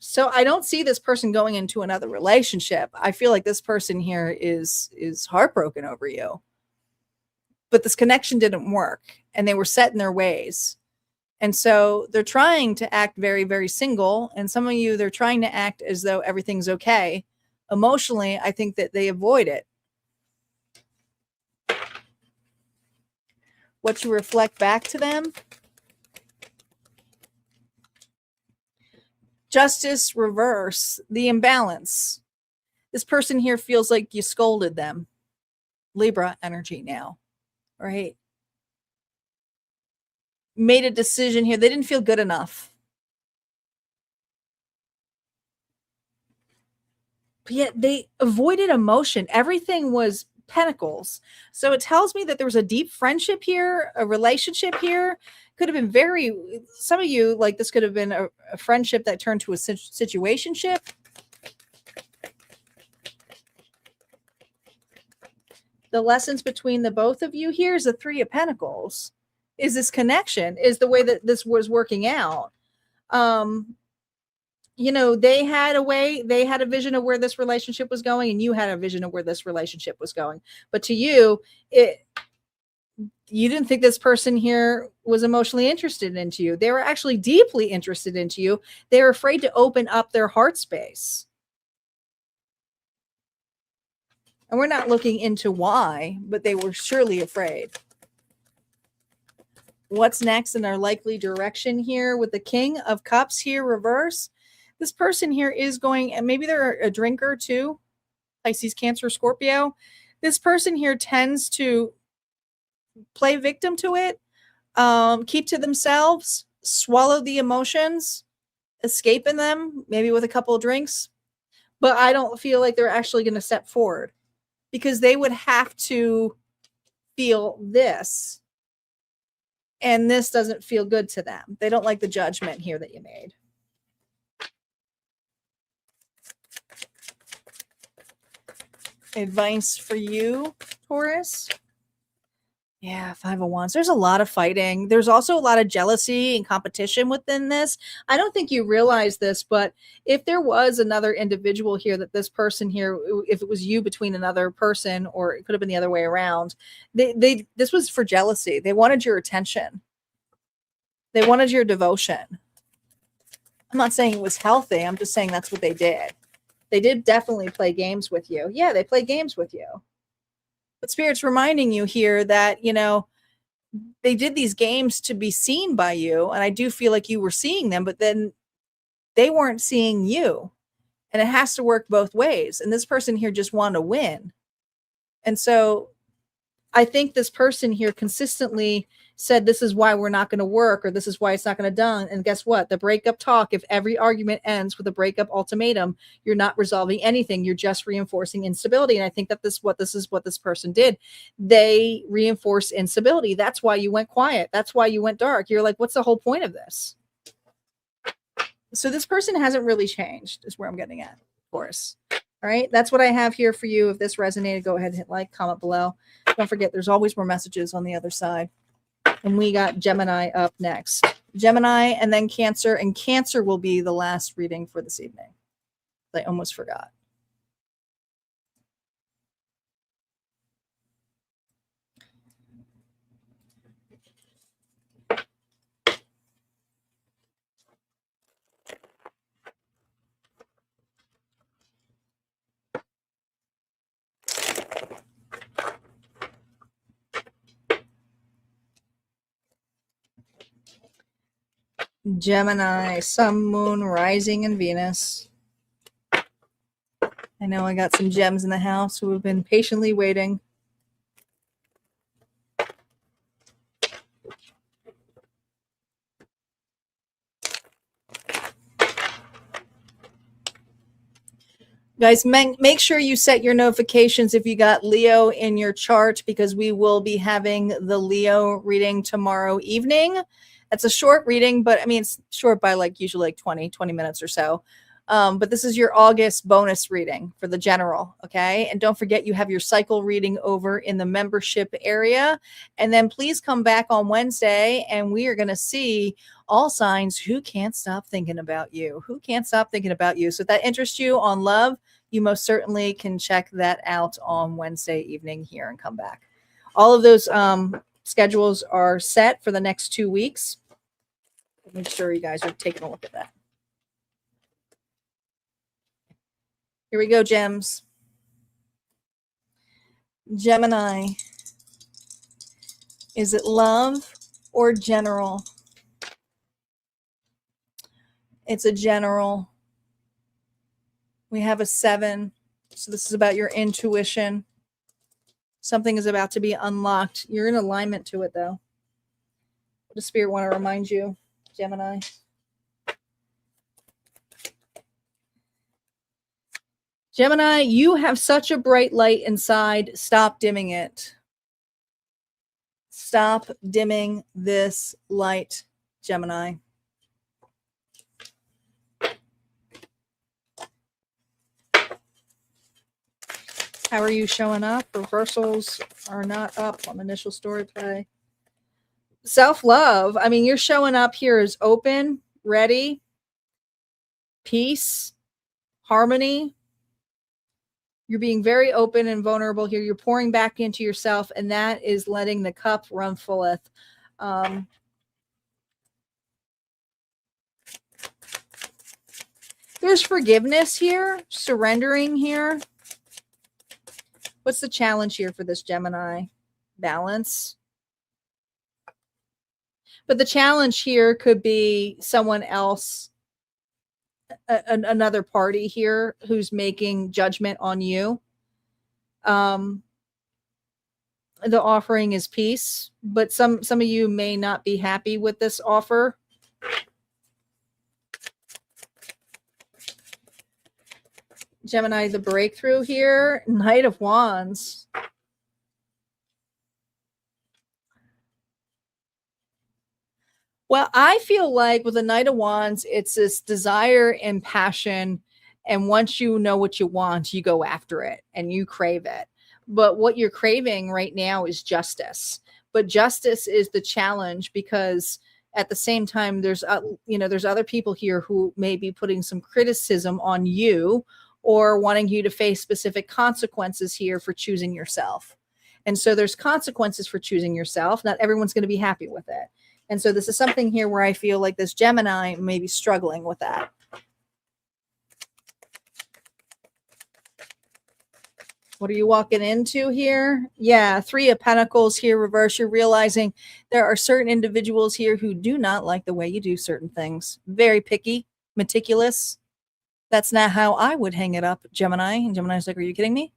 Speaker 1: So I don't see this person going into another relationship. I feel like this person here is heartbroken over you. But this connection didn't work and they were set in their ways. And so they're trying to act very, very single. And some of you, they're trying to act as though everything's okay. Emotionally, I think that they avoid it. What you reflect back to them. Justice reverse, the imbalance. This person here feels like you scolded them. Libra energy now, right? Made a decision here. They didn't feel good enough. But yet they avoided emotion. Everything was pentacles. So it tells me that there was a deep friendship here, a relationship here. Could have been some of you, like this could have been a friendship that turned to a situationship. The lessons between the both of you here is the Three of Pentacles. Is this connection, is the way that this was working out. You know, they had a vision of where this relationship was going, and you had a vision of where this relationship was going. But to you, you didn't think this person here was emotionally interested into you. They were actually deeply interested into you. They were afraid to open up their heart space. And we're not looking into why, but they were surely afraid. What's next in our likely direction here with the King of Cups here reverse? This person here is going, and maybe they're a drinker too, Pisces, Cancer, Scorpio. This person here tends to play victim to it, keep to themselves, swallow the emotions, escape in them, maybe with a couple of drinks. But I don't feel like they're actually going to step forward because they would have to feel this. And this doesn't feel good to them. They don't like the judgment here that you made. Advice for you, Taurus. Yeah, Five of Wands. There's a lot of fighting. There's also a lot of jealousy and competition within this. I don't think you realize this, but if there was another individual here, that this person here, if it was you between another person, or it could have been the other way around, this was for jealousy. They wanted your attention. They wanted your devotion. I'm not saying it was healthy. I'm just saying that's what they did. They did definitely play games with you. Yeah, they played games with you. But Spirit's reminding you here that, you know, they did these games to be seen by you. And I do feel like you were seeing them, but then they weren't seeing you. And it has to work both ways. And this person here just wanted to win. And so I think this person here consistently said, this is why we're not going to work, or this is why it's not going to done. And guess what? The breakup talk, if every argument ends with a breakup ultimatum, you're not resolving anything. You're just reinforcing instability. And I think that this is what this person did. They reinforced instability. That's why you went quiet. That's why you went dark. You're like, what's the whole point of this? So this person hasn't really changed, is where I'm getting at, Taurus. All right, that's what I have here for you. If this resonated, go ahead and hit like, comment below. Don't forget, there's always more messages on the other side. And we got Gemini up next. Gemini and then Cancer. And Cancer will be the last reading for this evening. I almost forgot. Gemini, Sun, Moon, Rising, and Venus. I know I got some gems in the house who have been patiently waiting. Guys, make sure you set your notifications if you got Leo in your chart, because we will be having the Leo reading tomorrow evening. It's a short reading, but I mean, it's short by like usually like 20 minutes or so. But this is your August bonus reading for the general. Okay. And don't forget, you have your cycle reading over in the membership area. And then please come back on Wednesday and we are going to see all signs who can't stop thinking about you. Who can't stop thinking about you. So if that interests you on love, you most certainly can check that out on Wednesday evening here and come back. All of those schedules are set for the next 2 weeks. Make sure you guys are taking a look at that. Here we go, gems. Gemini. Is it love or general? It's a general. We have a 7. So this is about your intuition. Something is about to be unlocked. You're in alignment to it, though. What does Spirit want to remind you, Gemini? Gemini, you have such a bright light inside. Stop dimming it. Stop dimming this light, Gemini. How are you showing up? Reversals are not up on initial story play. Self-love. I mean, you're showing up here as open, ready, peace, harmony. You're being very open and vulnerable here. You're pouring back into yourself, and that is letting the cup run fulleth. There's forgiveness here, surrendering here. What's the challenge here for this Gemini? Balance. But the challenge here could be someone else, another party here who's making judgment on you. The offering is peace, but some of you may not be happy with this offer. Gemini, the breakthrough here, Knight of Wands. Well, I feel like with the Knight of Wands, it's this desire and passion. And once you know what you want, you go after it and you crave it. But what you're craving right now is justice. But justice is the challenge, because at the same time, there's other people here who may be putting some criticism on you or wanting you to face specific consequences here for choosing yourself. And so there's consequences for choosing yourself. Not everyone's going to be happy with it. And so this is something here where I feel like this Gemini may be struggling with that. What are you walking into here? Yeah, 3 of Pentacles here, reverse. You're realizing there are certain individuals here who do not like the way you do certain things. Very picky, meticulous. That's not how I would hang it up, Gemini. And Gemini's like, are you kidding me?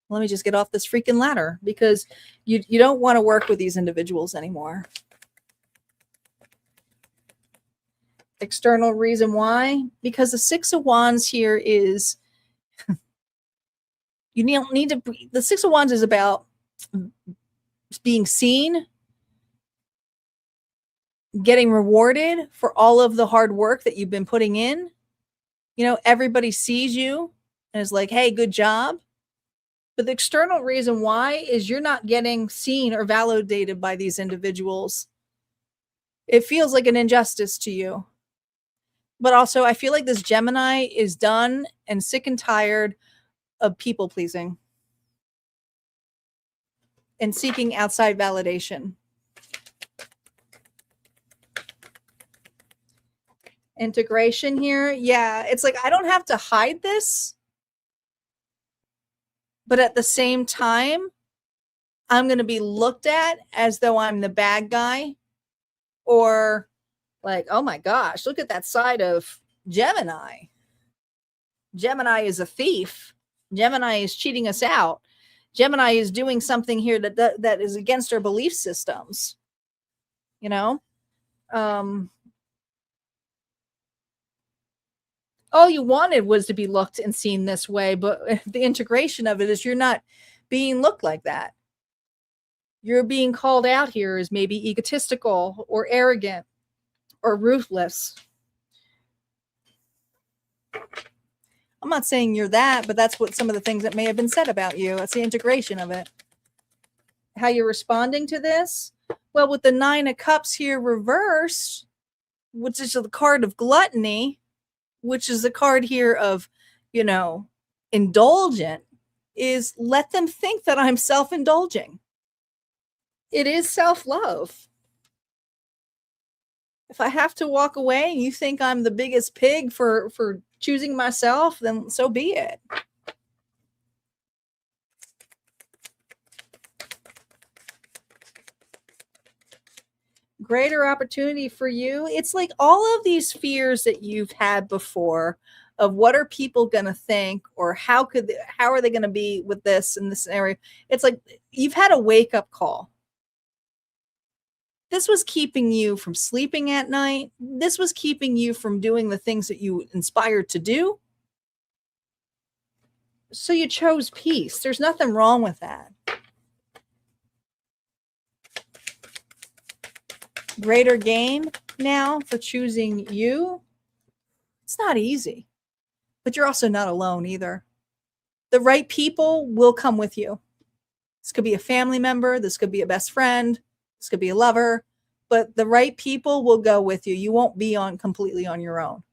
Speaker 1: Let me just get off this freaking ladder because you don't want to work with these individuals anymore. External reason why? Because the Six of Wands here is you don't need to. The Six of Wands is about being seen, getting rewarded for all of the hard work that you've been putting in. You know, everybody sees you and is like, hey, good job. But the external reason why is you're not getting seen or validated by these individuals. It feels like an injustice to you. But also, I feel like this Gemini is done and sick and tired of people pleasing and seeking outside validation. Integration here. Yeah, it's like I don't have to hide this. But at the same time, I'm going to be looked at as though I'm the bad guy. Or like, oh my gosh, look at that side of Gemini. Gemini is a thief. Gemini is cheating us out. Gemini is doing something here that is against our belief systems. You know? All you wanted was to be looked and seen this way, but the integration of it is you're not being looked like that. You're being called out here as maybe egotistical or arrogant or ruthless. I'm not saying you're that, but that's what some of the things that may have been said about you. That's the integration of it. How you're responding to this? Well, with the Nine of Cups here reversed, which is the card of gluttony, which is the card here of, you know, indulgent, is let them think that I'm self-indulging. It is self-love. If I have to walk away and you think I'm the biggest pig for choosing myself, then so be it. Greater opportunity for you. It's like all of these fears that you've had before of what are people going to think, or how are they going to be with this in this scenario. It's like you've had a wake up call. This was keeping you from sleeping at night. This was keeping you from doing the things that you inspired to do. So you chose peace. There's nothing wrong with that. Greater gain now for choosing you. It's not easy, but you're also not alone either. The right people will come with you. This could be a family member. This could be a best friend. This could be a lover, but the right people will go with you. You won't be completely on your own.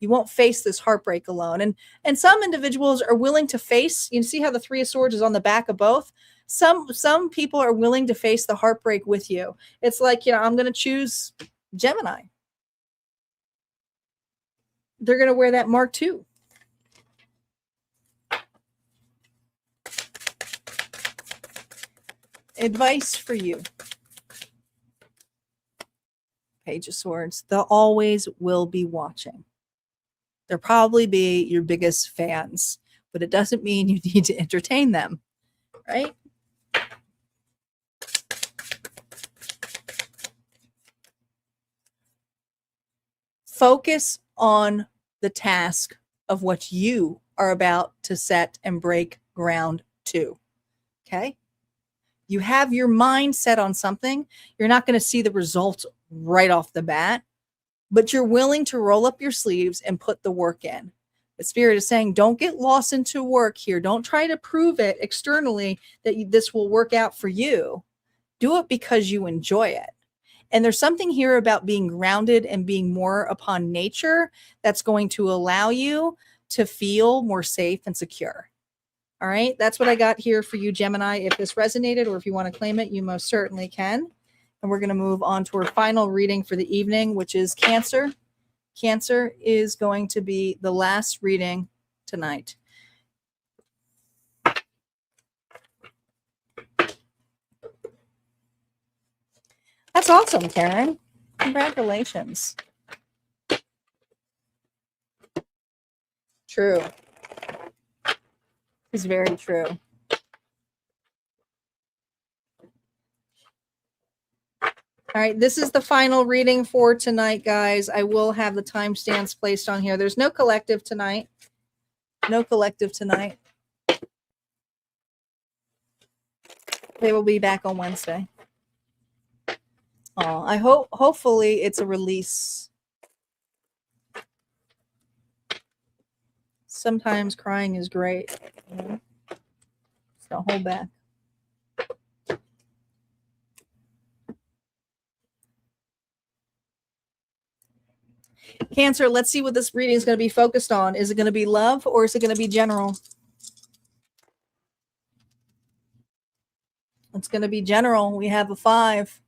Speaker 1: You won't face this heartbreak alone. And some individuals are willing to face, you see how the Three of Swords is on the back of both? Some people are willing to face the heartbreak with you. It's like, you know, I'm going to choose Gemini. They're going to wear that mark too. Advice for you. Page of Swords. They'll always will be watching. They'll probably be your biggest fans, but it doesn't mean you need to entertain them, right? Focus on the task of what you are about to set and break ground to, okay? You have your mind set on something. You're not going to see the results right off the bat, but you're willing to roll up your sleeves and put the work in. The Spirit is saying, don't get lost into work here. Don't try to prove it externally that this will work out for you. Do it because you enjoy it. And there's something here about being grounded and being more upon nature that's going to allow you to feel more safe and secure. All right, that's what I got here for you, Gemini. If this resonated or if you want to claim it, you most certainly can. And we're going to move on to our final reading for the evening, which is Cancer. Cancer is going to be the last reading tonight. That's awesome, Karen. Congratulations. True. It's very true. All right, this is the final reading for tonight, guys. I will have the timestamps placed on here. There's no collective tonight. No collective tonight. They will be back on Wednesday. Oh, hopefully it's a release. Sometimes crying is great. So don't hold back. Cancer, let's see what this reading is going to be focused on. Is it going to be love or is it going to be general? It's going to be general. We have a 5.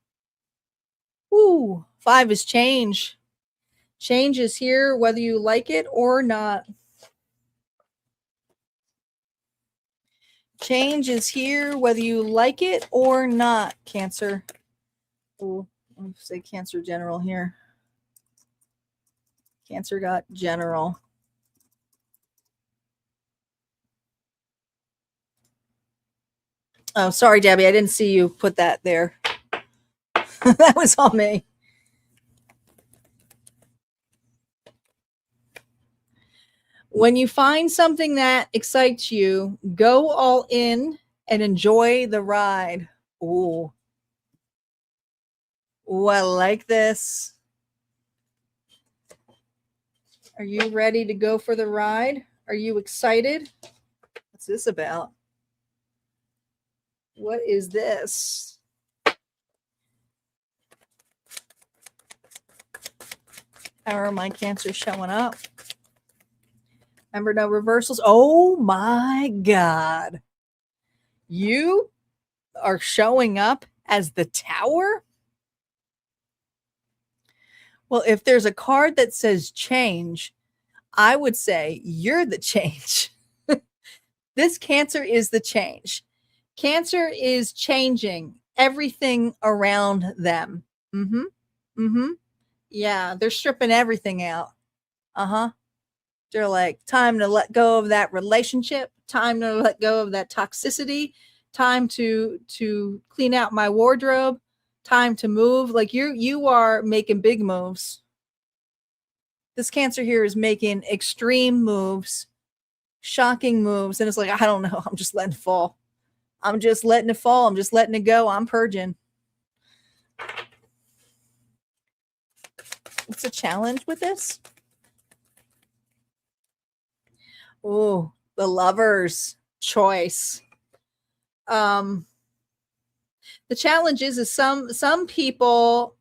Speaker 1: Ooh, 5 is change. Change is here whether you like it or not. Change is here whether you like it or not, Cancer. Ooh, I'll say Cancer General here. Cancer got general. Oh, sorry, Debbie. I didn't see you put that there. That was on me. When you find something that excites you, go all in and enjoy the ride. Ooh. Ooh, I like this. Are you ready to go for the ride? Are you excited? What's this about? What is this? How are my Cancers showing up? Remember, no reversals. Oh my God. You are showing up as the Tower? Well, if there's a card that says change, I would say you're the change. This Cancer is the change. Cancer is changing everything around them. Mm-hmm. Mm-hmm. Yeah, they're stripping everything out. Uh-huh. They're like, time to let go of that relationship, time to let go of that toxicity, time to clean out my wardrobe, time to move. Like you are making big moves. This Cancer here is making extreme moves, shocking moves. And it's like, I don't know. I'm just letting it fall. I'm just letting it fall. I'm just letting it go. I'm purging. What's the challenge with this? Oh, the Lover's choice. The challenge is some people,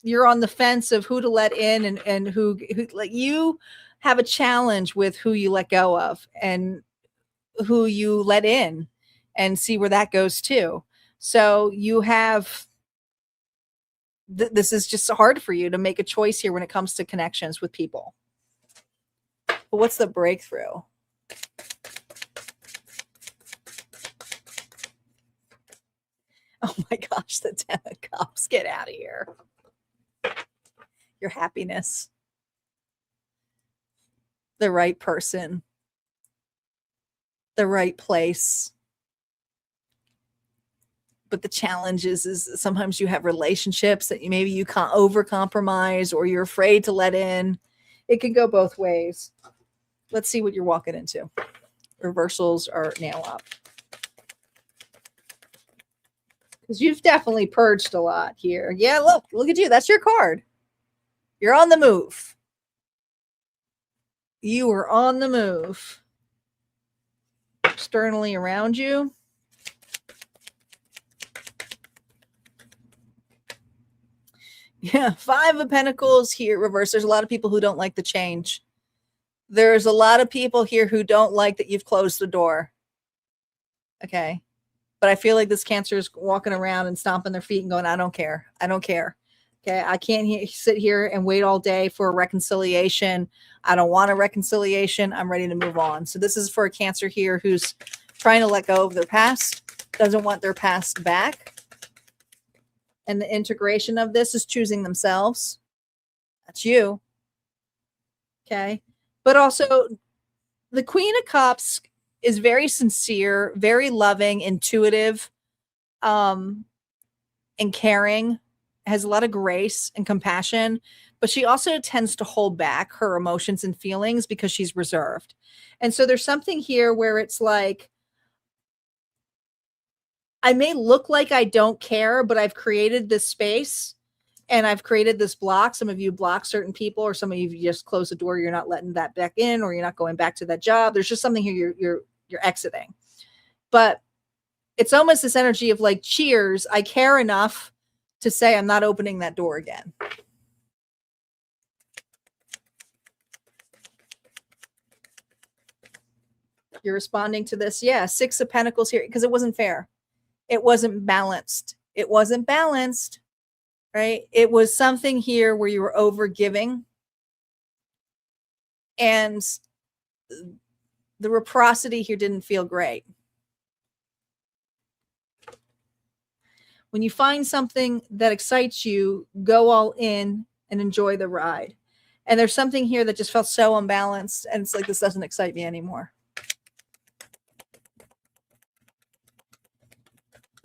Speaker 1: you're on the fence of who to let in and who like you have a challenge with who you let go of and who you let in and see where that goes too. So you have this is just hard for you to make a choice here when it comes to connections with people. But what's the breakthrough? Oh my gosh, the 10 of Cups. Get out of here. Your happiness. The right person. The right place. But the challenge is sometimes you have relationships that maybe you can't over compromise or you're afraid to let in. It can go both ways. Let's see what you're walking into. Reversals are now up. Because you've definitely purged a lot here. Yeah, look at you. That's your card. You're on the move. You are on the move. Externally around you. Yeah, 5 of Pentacles here, reverse. There's a lot of people who don't like the change. There's a lot of people here who don't like that you've closed the door. Okay. But I feel like this Cancer is walking around and stomping their feet and going, I don't care. I don't care. Okay. I can't sit here and wait all day for a reconciliation. I don't want a reconciliation. I'm ready to move on. So this is for a Cancer here who's trying to let go of their past, doesn't want their past back. And the integration of this is choosing themselves. That's you. Okay. But also the Queen of Cups is very sincere, very loving, intuitive, and caring, has a lot of grace and compassion, but she also tends to hold back her emotions and feelings because she's reserved. And so there's something here where it's like, I may look like I don't care, but I've created this space and I've created this block. Some of you block certain people, or some of you just close the door. You're not letting that back in, or you're not going back to that job. There's just something here you're exiting. But it's almost this energy of like, cheers, I care enough to say I'm not opening that door again. You're responding to this. Yeah, Six of Pentacles here, because it wasn't fair. It wasn't balanced. It wasn't balanced, right? It was something here where you were over giving, and the reciprocity here didn't feel great. When you find something that excites you, go all in and enjoy the ride. And there's something here that just felt so unbalanced, and it's like, this doesn't excite me anymore.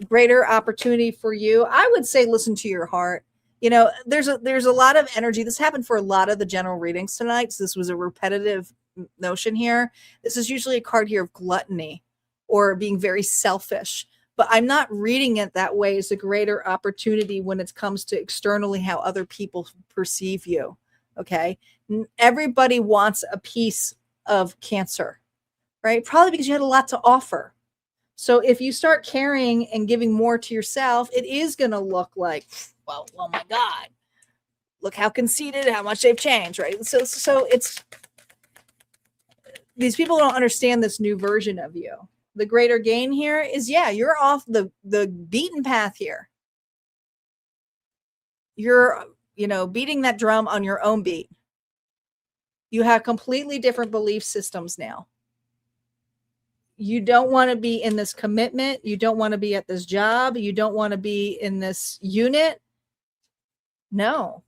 Speaker 1: Greater opportunity for you. I would say listen to your heart. You know, there's a lot of energy. This happened for a lot of the general readings tonight. So this was a repetitive notion here. This is usually a card here of gluttony or being very selfish. But I'm not reading it that way as a greater opportunity when it comes to externally how other people perceive you. Okay. Everybody wants a piece of Cancer, right? Probably because you had a lot to offer. So if you start caring and giving more to yourself, it is going to look like, well, oh my God, look how conceited, how much they've changed, right? So it's, these people don't understand this new version of you. The greater gain here is, yeah, you're off the beaten path here. You're, beating that drum on your own beat. You have completely different belief systems now. You don't want to be in this commitment. You don't want to be at this job. You don't want to be in this unit. No,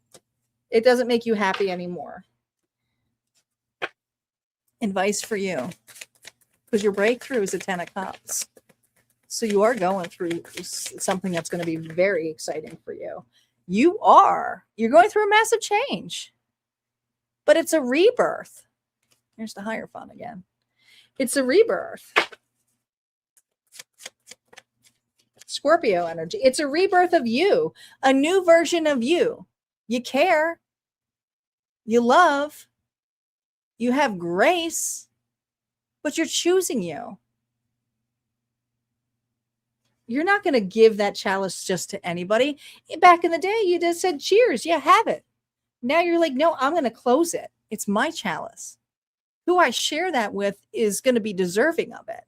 Speaker 1: it doesn't make you happy anymore. Advice for you, because your breakthrough is a 10 of Cups. So you are going through something that's going to be very exciting for you. You're going through a massive change, but it's a rebirth. Here's the Hierophant again. It's a rebirth. Scorpio energy. It's a rebirth of you, a new version of you. You care. You love. You have grace, but you're choosing you. You're not going to give that chalice just to anybody. Back in the day, you just said, cheers. Yeah, have it. Now you're like, no, I'm going to close it. It's my chalice. Who I share that with is going to be deserving of it.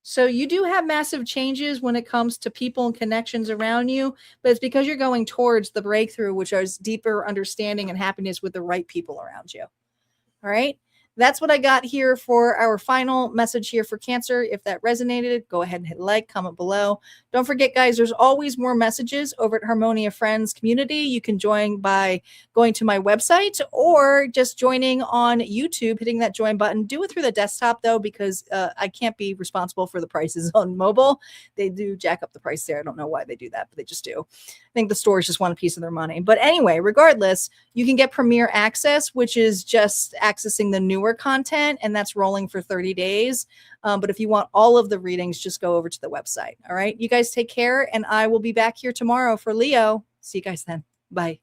Speaker 1: So you do have massive changes when it comes to people and connections around you, but it's because you're going towards the breakthrough, which is deeper understanding and happiness with the right people around you. All right. That's what I got here for our final message here for Cancer. If that resonated, go ahead and hit like, comment below. Don't forget, guys, there's always more messages over at Harmonia Friends Community. You can join by going to my website or just joining on YouTube, hitting that join button. Do it through the desktop, though, because I can't be responsible for the prices on mobile. They do jack up the price there. I don't know why they do that, but they just do. I think the stores just want a piece of their money. But anyway, regardless, you can get Premier Access, which is just accessing the newer content, and that's rolling for 30 days. But if you want all of the readings, just go over to the website. All right. You guys take care, and I will be back here tomorrow for Leo. See you guys then. Bye.